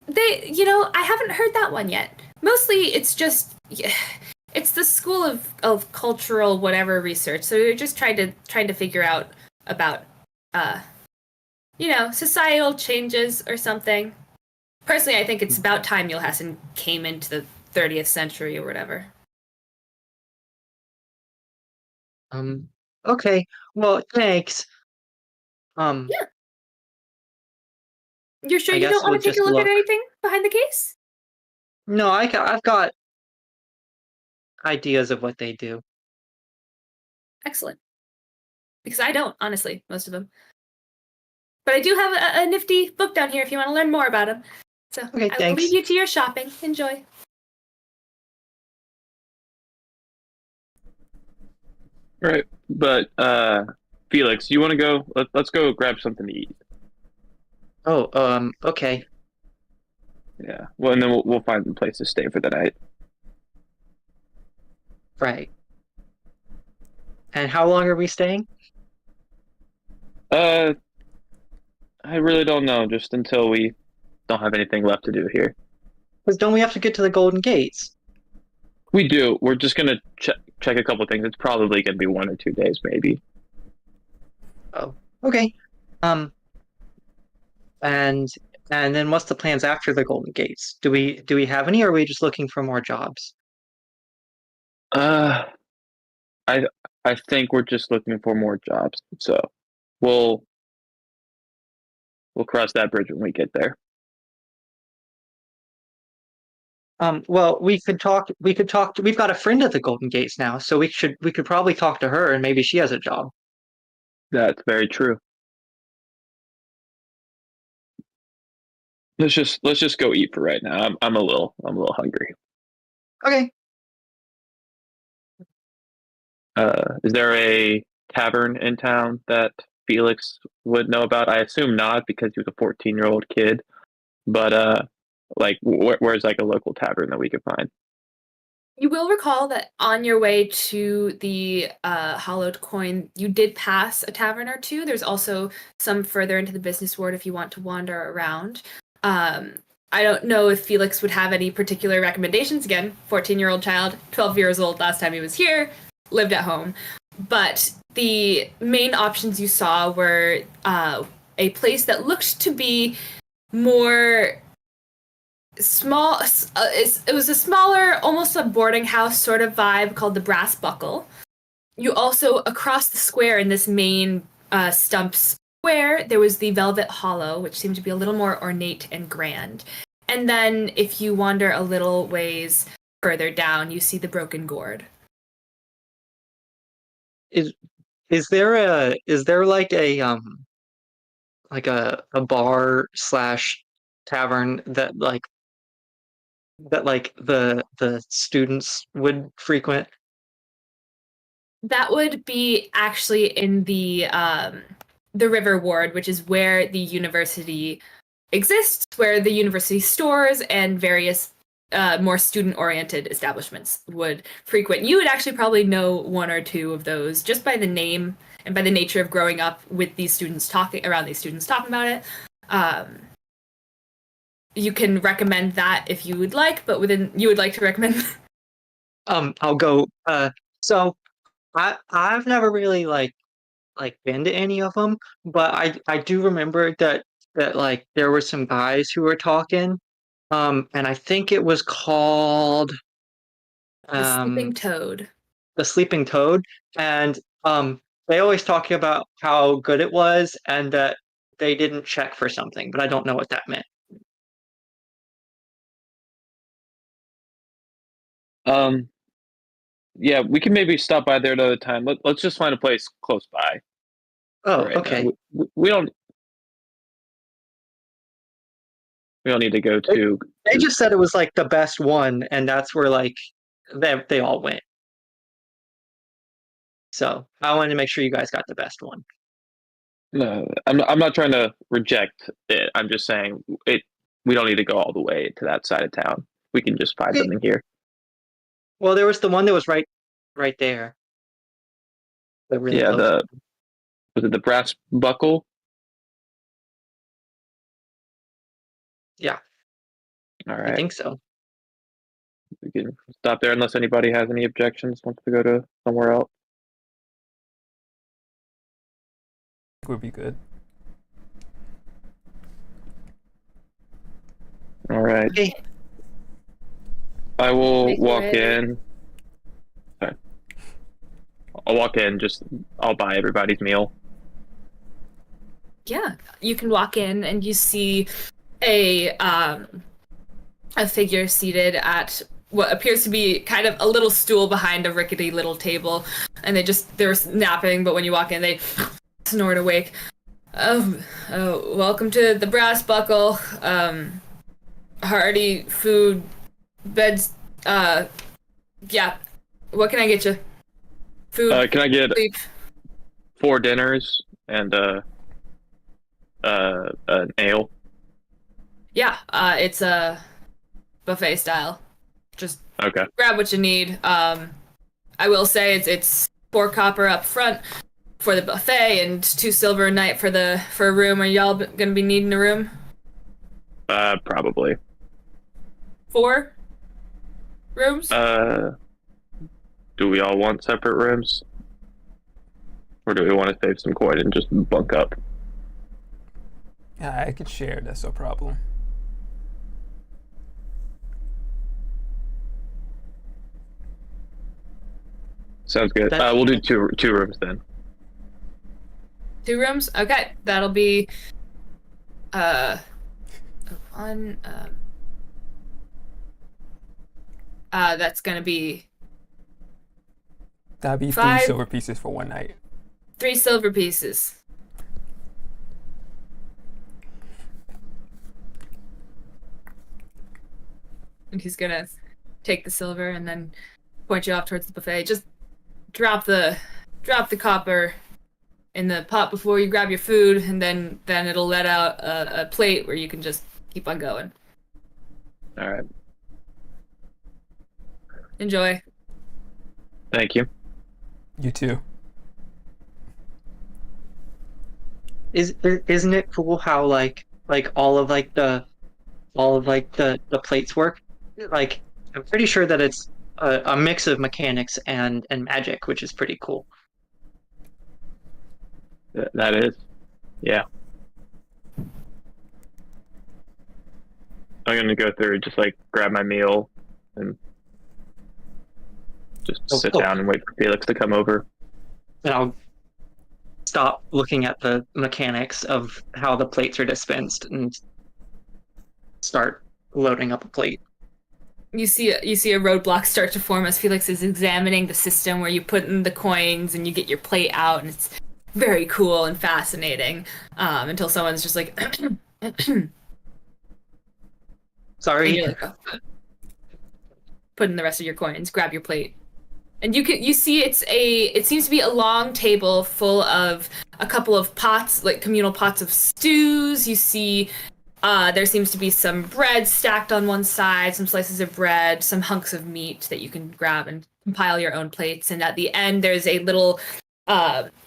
I haven't heard that one yet. Mostly it's just it's the school of cultural whatever research. So they're just trying to figure out about uh societal changes or something. Personally, I think it's about time Mulhessen came into the 30th century or whatever. Um, okay. Well, thanks. Um, Yeah. You're sure I you don't guess we'll want to take a just look at look. anything behind the case? No, I've got ideas of what they do. Excellent. Because I don't, honestly, most of them. But I do have a nifty book down here if you want to learn more about them. So Okay, I will leave thanks. you to your shopping. Enjoy. All right, but Felix, you want to go? Let's go grab something to eat. Oh, okay. Yeah. Well, and then we'll find a place to stay for the night. Right. And how long are we staying? Uh, I really don't know. Just until we don't have anything left to do here. Because don't we have to get to the Golden Gates? We do. We're just gonna check a couple things. It's probably gonna be 1 or 2 days, maybe. Oh, okay. Um, and and then what's the plans after the Golden Gates? Do we have any, or are we just looking for more jobs? Uh, I I think we're just looking for more jobs. So we'll we'll cross that bridge when we get there. Well, we could talk. We've got a friend at the Golden Gates now, so we could probably talk to her, and maybe she has a job. That's very true. Let's just go eat for right now. I'm a little hungry. Okay. Is there a tavern in town that Felix would know about? I assume not because he was a 14-year-old kid. But like where's like a local tavern that we could find? You will recall that on your way to the hollowed coin, you did pass a tavern or two. There's also some further into the business ward if you want to wander around. Um, I don't know if Felix would have any particular recommendations. Again, 14-year-old child, 12 years old last time he was here, lived at home. But the main options you saw were a place that looked to be more small. It was a smaller, almost a boarding house sort of vibe called the Brass Buckle. You also, across the square in this main stump square, there was the Velvet Hollow, which seemed to be a little more ornate and grand. And then if you wander a little ways further down, you see the Broken Gourd. Is is there like a bar slash tavern that the students would frequent? That would be actually in the River Ward, which is where the university exists, where the university stores and various more student-oriented establishments would frequent. You would actually probably know one or two of those just by the name and by the nature of growing up with these students talking about it. Um, you can recommend that if you would like, but within you would like to recommend. I'll go. So I've never really like been to any of them, but I do remember that like there were some guys who were talking, and I think it was called The Sleeping um Toad. the Sleeping Toad, and they always talk about how good it was and that they didn't check for something, but I don't know what that meant. Um, yeah, we can maybe stop by there another time. Let's just find a place close by for Oh, right now. okay. We don't need to go They, to. they just said it was like the best one, and that's where like they all went. So I wanted to make sure you guys got the best one. No, I'm not trying to reject it. I'm just saying it. We don't need to go all the way to that side of town. We can just find Okay. something here. Well, there was the one that was right there. The really Yeah, local. was it the Brass Buckle? Yeah. All I right. think so. We can stop there unless anybody has any objections, wants to go to somewhere else. Would be good. All right. Okay. I will Make your walk way. in. Sorry. I'll walk in, I'll buy everybody's meal. Yeah, you can walk in and you see a figure seated at what appears to be kind of a little stool behind a rickety little table, and they're napping. But when you walk in, they snort awake. Welcome to the Brass Buckle. Hearty food, beds. Yeah. What can I get you? Food. Can I get Sleep. 4 dinners and an ale? Yeah. It's a buffet style. Just Okay. grab what you need. I will say it's 4 copper up front for the buffet and 2 silver a night for a room. Are y'all gonna be needing a room? Probably. 4 rooms? Do we all want separate rooms? Or do we want to save some coin and just bunk up? Yeah, I could share. That's no problem. Sounds good. We'll do two rooms then. 2 rooms? Okay, that'll be one. That's gonna be That'd be 5 3 silver pieces for one night. 3 silver pieces. And he's gonna take the silver and then point you off towards the buffet. Just drop the copper in the pot before you grab your food, and then it'll let out a plate where you can just keep on going. All right. Enjoy. Thank you. You too. Isn't it cool how like all of the plates work? Like I'm pretty sure that it's a mix of mechanics and magic, which is pretty cool. That is. Yeah. I'm gonna go through, just like grab my meal and just sit down and wait for Felix to come over. And I'll stop looking at the mechanics of how the plates are dispensed and start loading up a plate. You see a roadblock start to form as Felix is examining the system where you put in the coins and you get your plate out, and it's very cool and fascinating. Until someone's just like, Sorry. and you're like, oh. Put in the rest of your coins, grab your plate. And you see it seems to be a long table full of a couple of pots, like communal pots of stews. You see there seems to be some bread stacked on one side, some slices of bread, some hunks of meat that you can grab and compile your own plates. And at the end, there's a little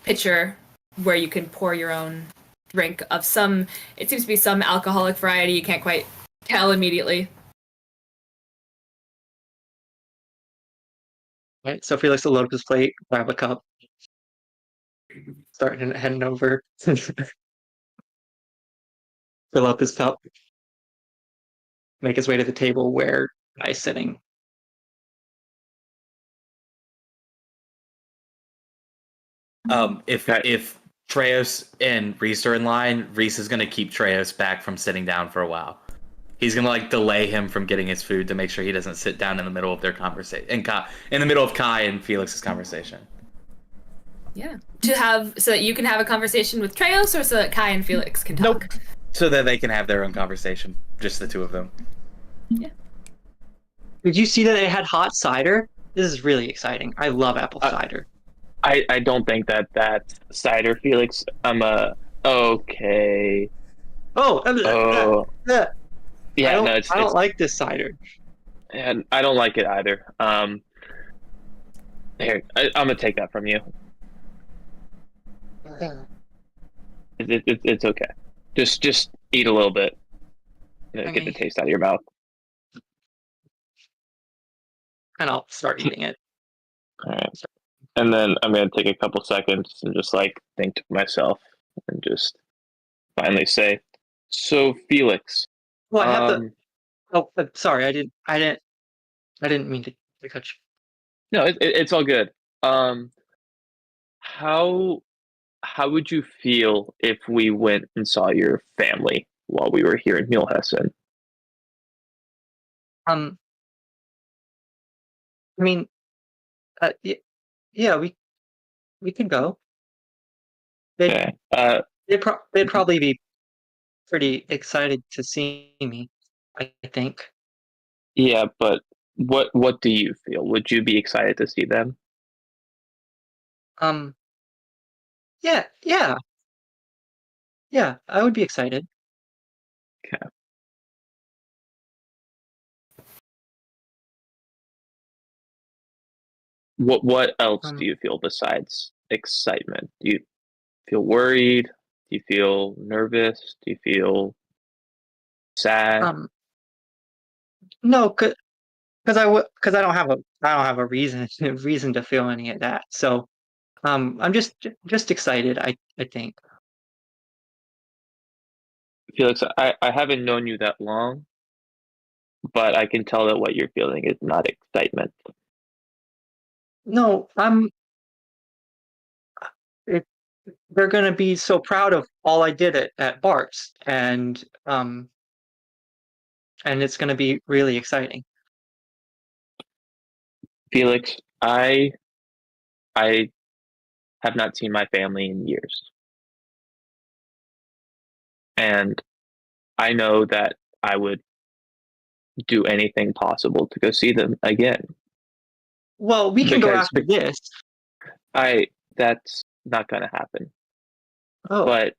pitcher where you can pour your own drink of it seems to be some alcoholic variety. You can't quite tell immediately. Right, so Felix will load up his plate, grab a cup, start heading over, fill up his cup, make his way to the table where Guy's sitting. If Treos and Reese are in line, Reese is gonna keep Treos back from sitting down for a while. He's gonna like delay him from getting his food to make sure he doesn't sit down in the middle of their conversation, in the middle of Kai and Felix's conversation. Yeah. So that you can have a conversation with Treos, or so that Kai and Felix can talk? Nope. So that they can have their own conversation, just the two of them. Yeah. Did you see that they had hot cider? This is really exciting. I love apple cider. I don't think that's cider, Felix. Okay. Oh. Yeah, I don't like this cider. And I don't like it either. Here, I'm gonna take that from you. It's okay. Just eat a little bit. Get the taste out of your mouth. and I'll start eating it. All right. And then I'm going to take a couple seconds and just like think to myself and just finally say, so Felix, Well, I have the. um, Oh, sorry, I didn't mean to cut you. no, it's all good. Um, how how would you feel if we went and saw your family while we were here in Mulhessen? Um, I mean, yeah, we could go. They'd Okay. they'd probably be pretty excited to see me, I think. Yeah, but what do you feel? Would you be excited to see them? Um, yeah, yeah, I would be excited. Okay. What else do Um, you feel besides excitement? Do you feel worried? Do you feel nervous? Do you feel sad? um, no, because I don't have a reason reason to feel any of that. So, I'm just excited. I think. Felix, I haven't known you that long, but I can tell that what you're feeling is not excitement. No, it, they're gonna be so proud of all I did at Bart's, and it's gonna be really exciting. Felix, I have not seen my family in years. And I know that I would do anything possible to go see them again Well, we can go because after this. I that's not going to happen. Oh, But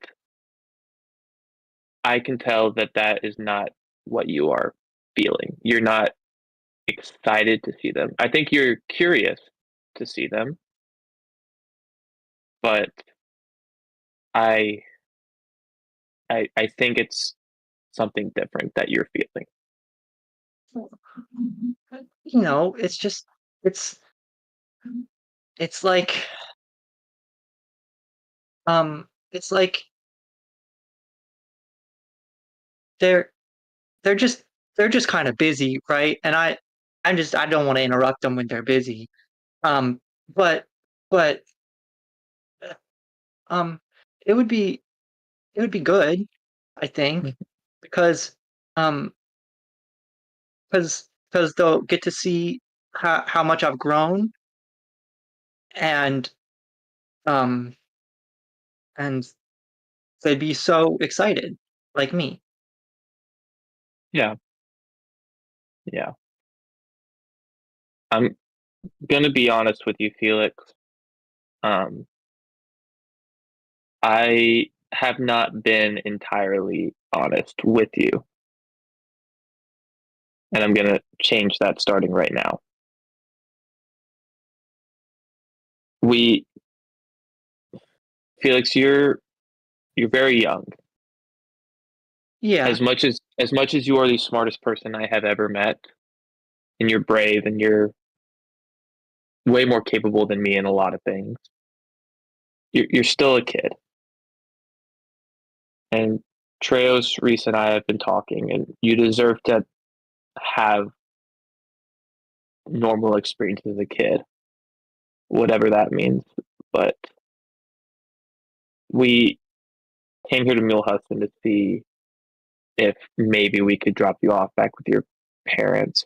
I can tell that that is not what you are feeling. You're not excited to see them. I think you're curious to see them, but I I think it's something different that you're feeling. it's just it's it's like it's like they're they're just they're just kind of busy, right? And I don't want to interrupt them when they're busy. Um, but but um, it would be it would be good, I think, because um because they'll get to see how much I've grown, and um and they'd be so excited, like me. Yeah, yeah. I'm gonna be honest with you, Felix. Um, I have not been entirely honest with you, and I'm gonna change that starting right now. We, Felix, you're very young. Yeah, As much as you are the smartest person I have ever met, and you're brave, and you're way more capable than me in a lot of things, you're still a kid. And Treos, Reese, and I have been talking, and you deserve to have normal experience as a kid, whatever that means. But we came here to Mulhessen to see if maybe we could drop you off back with your parents.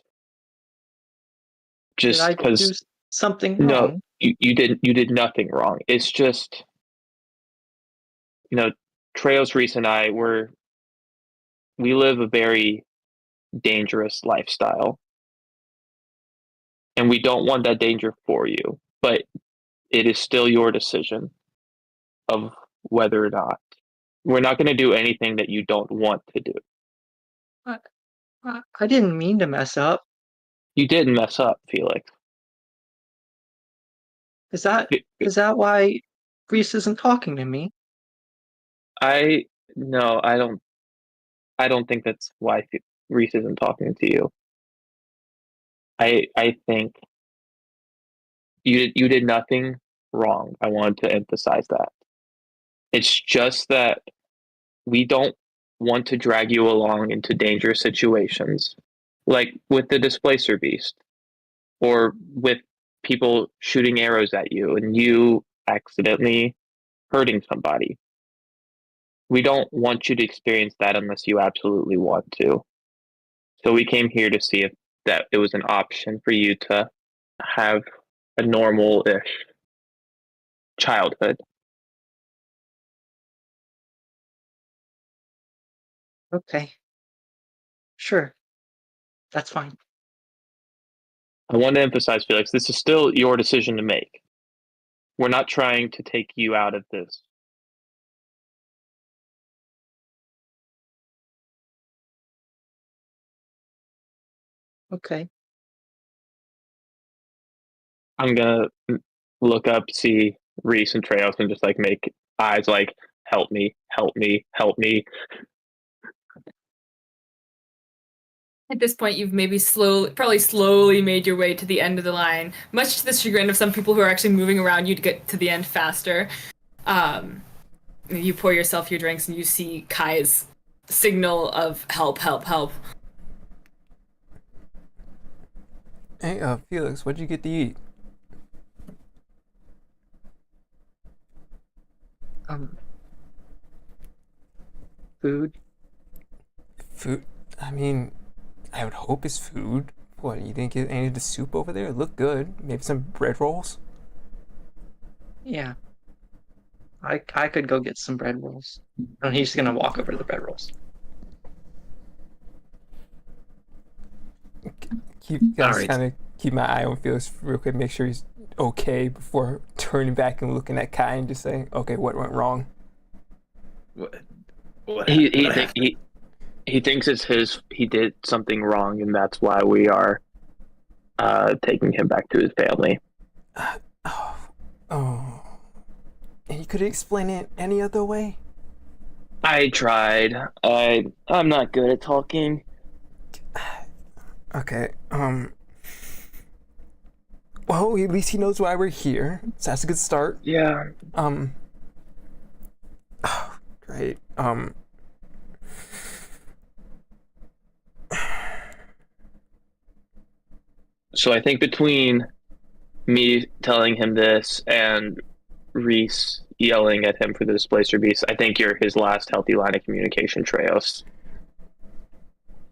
did Just I do because, something no, wrong? you did nothing wrong. It's just, you know, Treos, Reese, and I, we live a very dangerous lifestyle, and we don't want that danger for you. But it is still your decision of whether or not. We're not going to do anything that you don't want to do. I, I didn't mean to mess up. You didn't mess up, Felix. Is that why Reese isn't talking to me? I no, I don't think that's why Reese isn't talking to you. I think you did nothing wrong. I wanted to emphasize that. It's just that we don't want to drag you along into dangerous situations, like with the displacer beast, or with people shooting arrows at you and you accidentally hurting somebody. We don't want you to experience that unless you absolutely want to. So we came here to see if that it was an option for you to have a normal-ish childhood. Okay. Sure. That's fine. I want to emphasize, Felix, this is still your decision to make. We're not trying to take you out of this. Okay. I'm gonna look up, see Reese and Treos, and just like make eyes like, help me, help me, help me. At this point, you've maybe probably slowly made your way to the end of the line, much to the chagrin of some people who are actually moving around you to get to the end faster. You pour yourself your drinks and you see Kai's signal of help, help, help. Hey, Felix, what'd you get to eat? Food. Food? I mean, I would hope it's food. What, you didn't get any of the soup over there? It looked good. Maybe some bread rolls? Yeah. I could go get some bread rolls. And he's gonna walk over to the bread rolls. Alright. Kind of keep my eye on Felix real quick, make sure he's okay before turning back and looking at Kai and just saying, okay, what went wrong? What He happened? he thinks it's he did something wrong, and that's why we are taking him back to his family. Oh. And you couldn't explain it any other way? I tried. I'm not good at talking. Okay, well, at least he knows why we're here, so that's a good start. Yeah. Oh, great. So I think between me telling him this and Reese yelling at him for the displacer beast, I think you're his last healthy line of communication, Treos.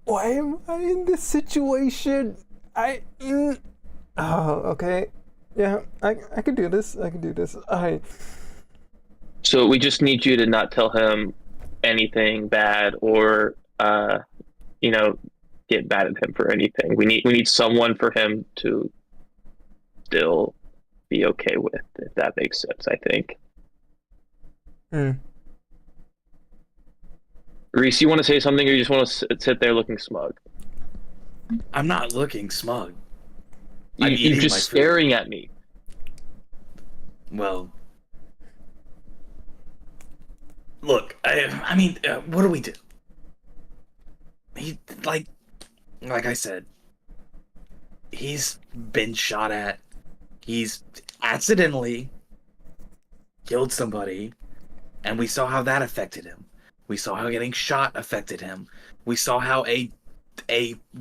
Why am I in this situation? Oh, okay. Yeah, I can do this. I can do this. So we just need you to not tell him anything bad or get mad at him for anything. We need someone for him to still be okay with, if that makes sense, I think. Reese, you want to say something, or you just want to sit there looking smug? I'm not looking smug. You're just staring at me. Well, look, I mean, what do we do? He, like I said, he's been shot at. He's accidentally killed somebody, and we saw how that affected him. We saw how getting shot affected him. We saw how a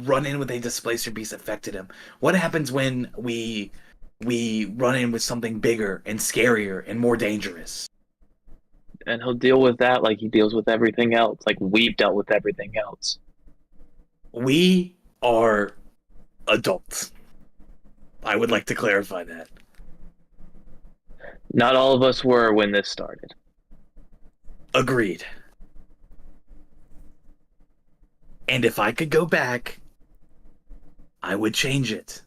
run-in with a displacer beast affected him. What happens when we run in with something bigger and scarier and more dangerous? And he'll deal with that like he deals with everything else. Like we've dealt with everything else. We are adults. I would like to clarify that. Not all of us were when this started. Agreed. And if I could go back, I would change it.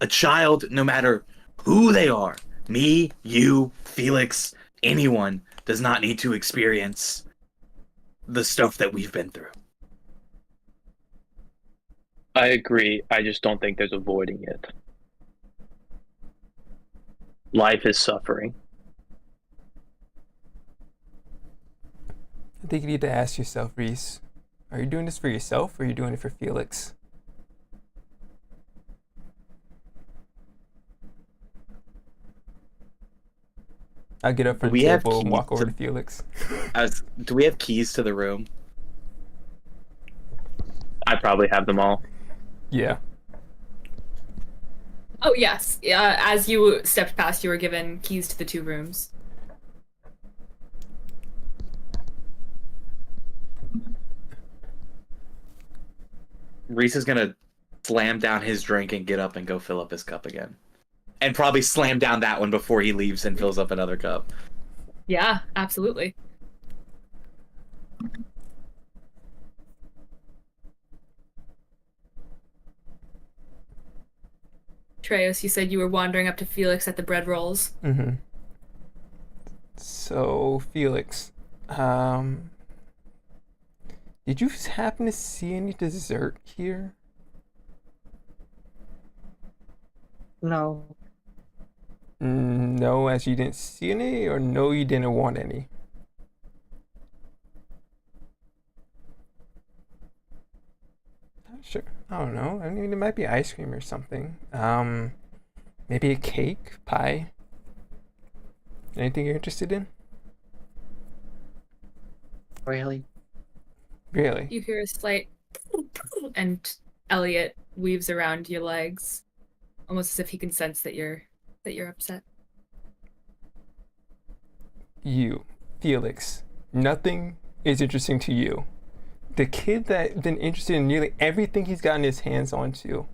A child, no matter who they are, me, you, Felix, anyone, does not need to experience the stuff that we've been through. I agree. I just don't think there's avoiding it. Life is suffering. I think you need to ask yourself, Reese, are you doing this for yourself or are you doing it for Felix? I'll get up from We the have table and walk keys over to- to Felix. Do we have keys to the room? I probably have them all. Yeah. Oh yes. As you stepped past, you were given keys to the 2 rooms. Reese is gonna slam down his drink and get up and go fill up his cup again. And probably slam down that one before he leaves and fills up another cup. Yeah, absolutely. Treos, you said you were wandering up to Felix at the bread rolls. Mm-hmm. So, Felix, did you happen to see any dessert here? No. No, as you didn't see any, or no, you didn't want any? Not sure. I don't know. I mean, it might be ice cream or something. Maybe a cake, pie. Anything you're interested in? Really? Really? You hear a slight and Elliot weaves around your legs, almost as if he can sense that you're upset. You, Felix, nothing is interesting to you. The kid that's been interested in nearly everything he's gotten his hands onto.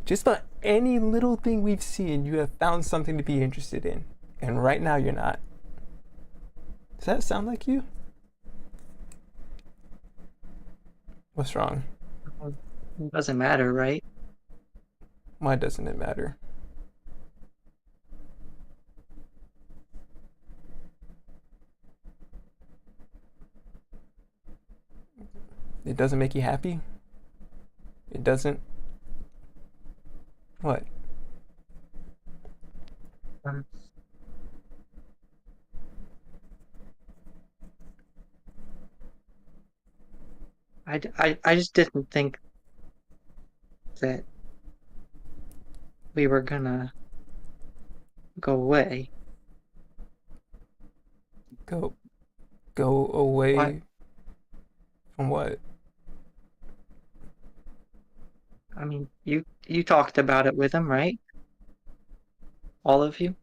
Just about any little thing we've seen, you have found something to be interested in. And right now you're not. Does that sound like you? What's wrong? It doesn't matter, right? Why doesn't it matter? It doesn't make you happy? It doesn't? What? Um, I just didn't think that we were gonna go away. Go away What? from what? I mean, you talked about it with him, right? All of you?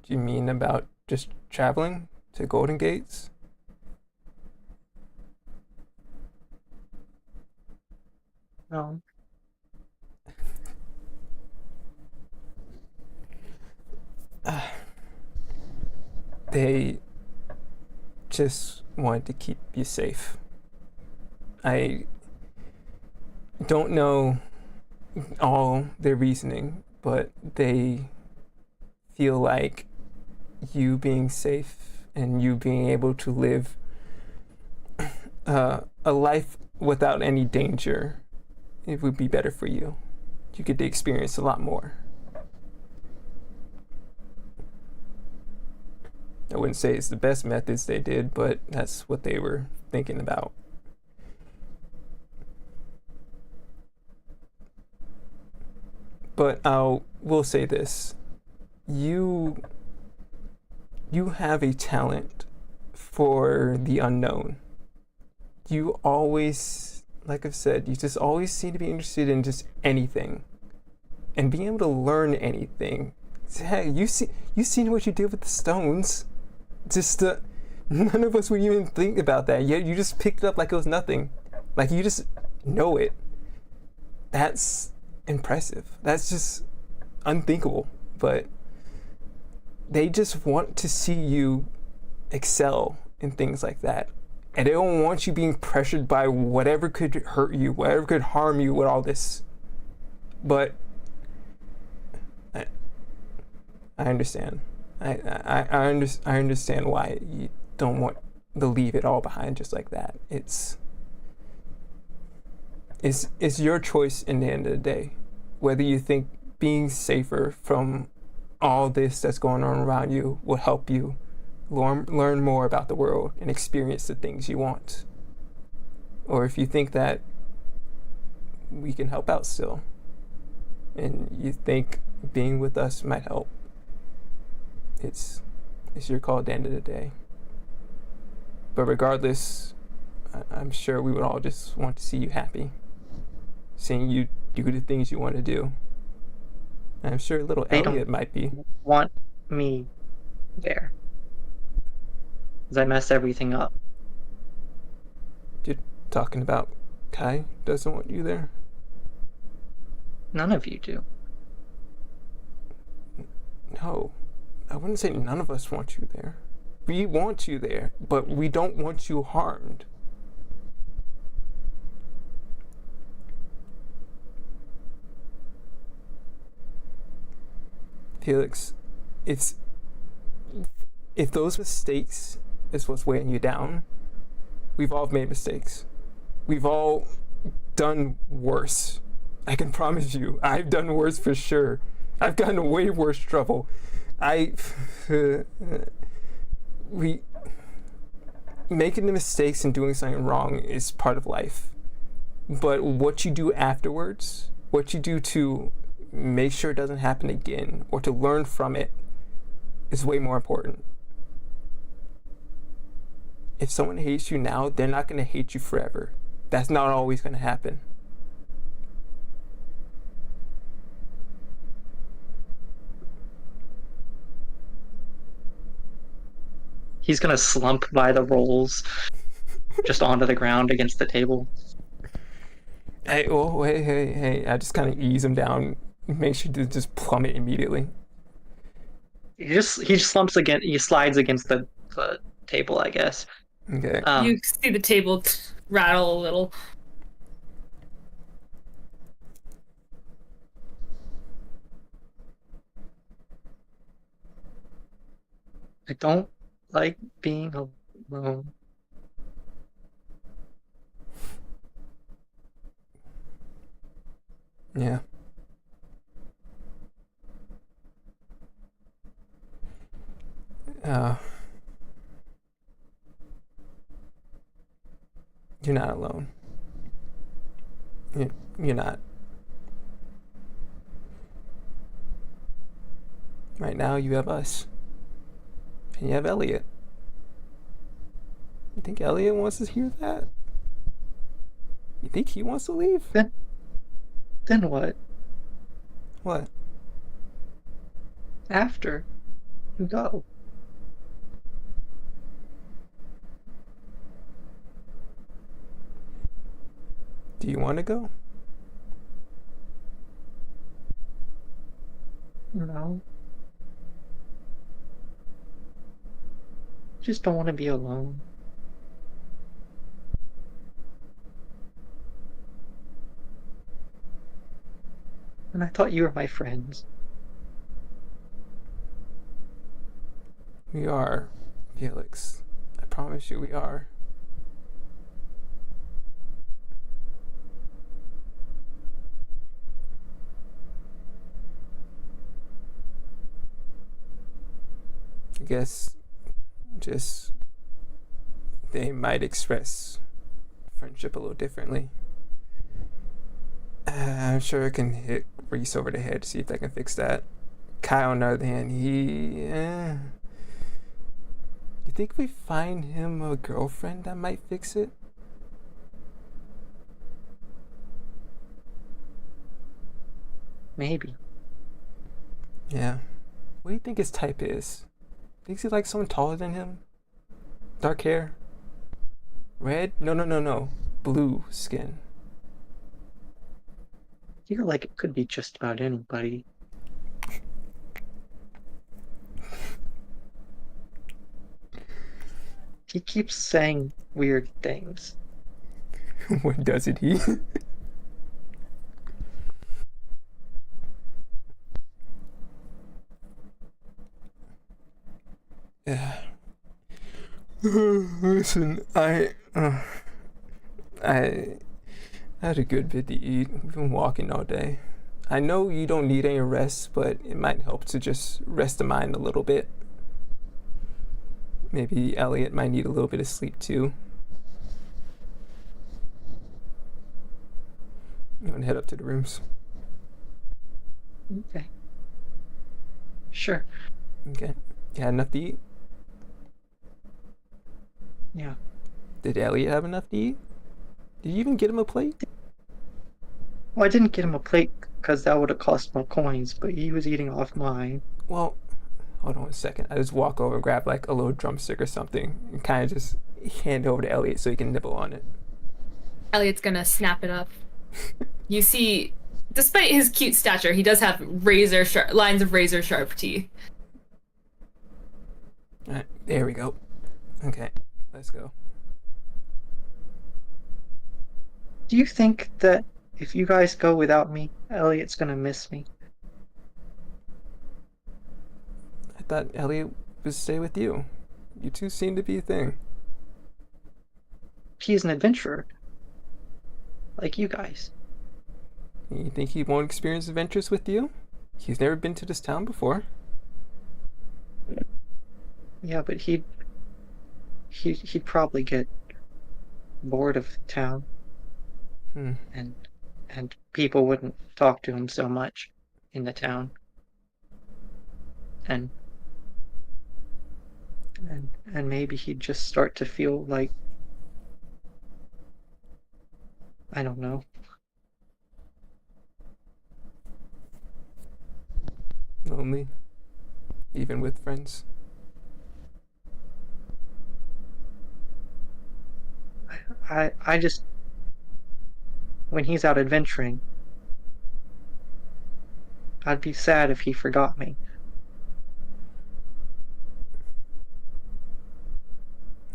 Do you mean about just traveling to Golden Gates? No. They just wanted to keep you safe. I don't know all their reasoning, but they feel like you being safe and you being able to live a life without any danger, it would be better for you. You get to experience a lot more. I wouldn't say it's the best methods they did, but that's what they were thinking about. But will say this. You have a talent for the unknown. You always, like I've said, you just always seem to be interested in just anything. And being able to learn anything. Hey, you've seen what you did with the stones. None of us would even think about that, yet you just picked it up like it was nothing. Like you just know it. That's impressive. That's just unthinkable. But they just want to see you excel in things like that. And they don't want you being pressured by whatever could hurt you, whatever could harm you with all this. But I understand. I understand why you don't want to leave it all behind just like that. It's your choice in the end of the day, whether you think being safer from all this that's going on around you will help you learn more about the world and experience the things you want, or if you think that we can help out still and you think being with us might help. It's your call at the end of the day. But regardless, I'm sure we would all just want to see you happy. Seeing you do the things you want to do. And I'm sure little They don't- Elliot might be. Want me there. Because I mess everything up. You're talking about Kai doesn't want you there? None of you do. No. I wouldn't say none of us want you there. We want you there, but we don't want you harmed. Felix, if those mistakes is what's weighing you down, we've all made mistakes. We've all done worse. I can promise you, I've done worse for sure. I've gotten way worse trouble. Making the mistakes and doing something wrong is part of life. But what you do afterwards, what you do to make sure it doesn't happen again or to learn from it is way more important. If someone hates you now, they're not going to hate you forever. That's not always going to happen. He's gonna slump by the rolls just onto the ground against the table. Hey. I just kind of ease him down, make sure to just plummet immediately. He just slumps again. He slides against the table, I guess. Okay. You see the table rattle a little. I don't like being alone. Yeah. You're not alone. You're not. Right now, you have us. And you have Elliot. You think Elliot wants to hear that? You think he wants to leave? Then what? What? After you go. Do you want to go? No. Just don't want to be alone. And I thought you were my friends. We are, Felix. I promise you we are. I guess just they might express friendship a little differently. I'm sure I can hit Reese over the head to see if I can fix that. Kyle, on the other hand, you think if we find him a girlfriend that might fix it? Maybe. Yeah. What do you think his type is? Thinks he like someone taller than him? Dark hair? Red? No. Blue skin. You're like it could be just about anybody. He keeps saying weird things. What doesn't he? Yeah. Listen, I had a good bit to eat. We've been walking all day. I know you don't need any rest, but it might help to just rest the mind a little bit. Maybe Elliot might need a little bit of sleep too. I'm gonna head up to the rooms. Okay. Sure. Okay. You had enough to eat? Yeah. Did Elliot have enough to eat? Did you even get him a plate? Well, I didn't get him a plate because that would have cost more coins, but he was eating off mine. Well, hold on a second. I just walk over, grab like a little drumstick or something, and kind of just hand it over to Elliot so he can nibble on it. Elliot's gonna snap it up. You see, despite his cute stature, he does have lines of razor sharp teeth. All right, there we go. Okay, let's go. Do you think that if you guys go without me, Elliot's gonna miss me? I thought Elliot would stay with you. You two seem to be a thing. He's an adventurer. Like you guys. You think he won't experience adventures with you? He's never been to this town before. Yeah, but he'd probably get bored of town. Hmm. And people wouldn't talk to him so much in the town. And maybe he'd just start to feel like, I don't know. Lonely. Even with friends. I just, when he's out adventuring, I'd be sad if he forgot me.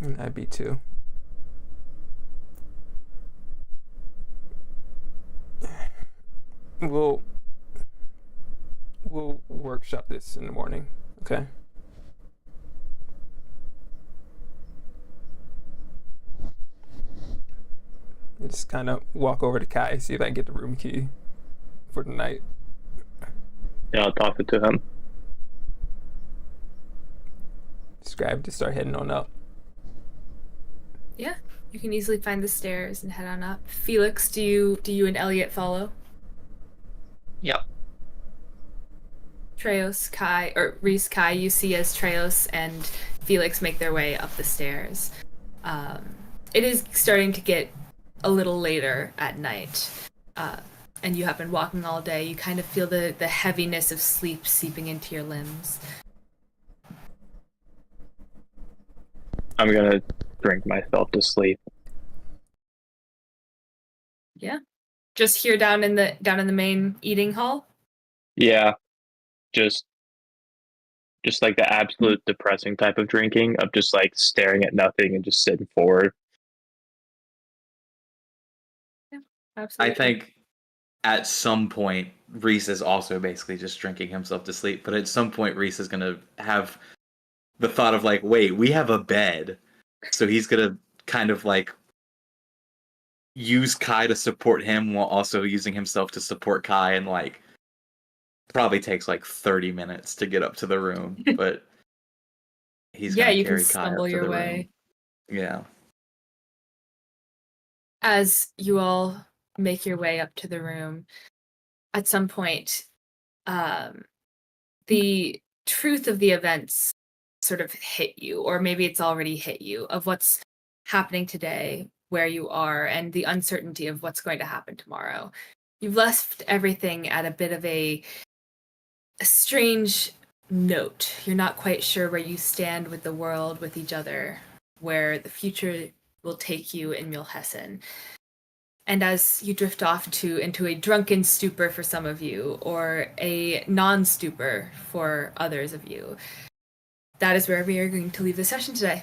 And I'd be too. We'll workshop this in the morning, okay? I just kind of walk over to Kai, see if I can get the room key for the night. Yeah, I'll talk it to him. Just grab it to start heading on up. Yeah, you can easily find the stairs and head on up. Felix, do you and Elliot follow? Yep. Treos, Kai, or Reese, Kai, you see as Treos and Felix make their way up the stairs. It is starting to get a little later at night, and you have been walking all day. You kind of feel the heaviness of sleep seeping into your limbs. I'm gonna drink myself to sleep. Yeah, just here down in the main eating hall. Yeah, just like the absolute depressing type of drinking of just like staring at nothing and just sitting forward. Absolutely. I think at some point Reese is also basically just drinking himself to sleep, but at some point Reese is gonna have the thought of like, wait, we have a bed. So he's gonna kind of like use Kai to support him while also using himself to support Kai, and like probably takes like 30 minutes to get up to the room, but he's yeah, gonna you can carry Kai up stumble to your the way. room. Yeah. As you all make your way up to the room, at some point, the truth of the events sort of hit you, or maybe it's already hit you, of what's happening today, where you are, and the uncertainty of what's going to happen tomorrow. You've left everything at a bit of a strange note. You're not quite sure where you stand with the world, with each other, where the future will take you in Mulhessen. And as you drift off into a drunken stupor for some of you, or a non-stupor for others of you, that is where we are going to leave the session today.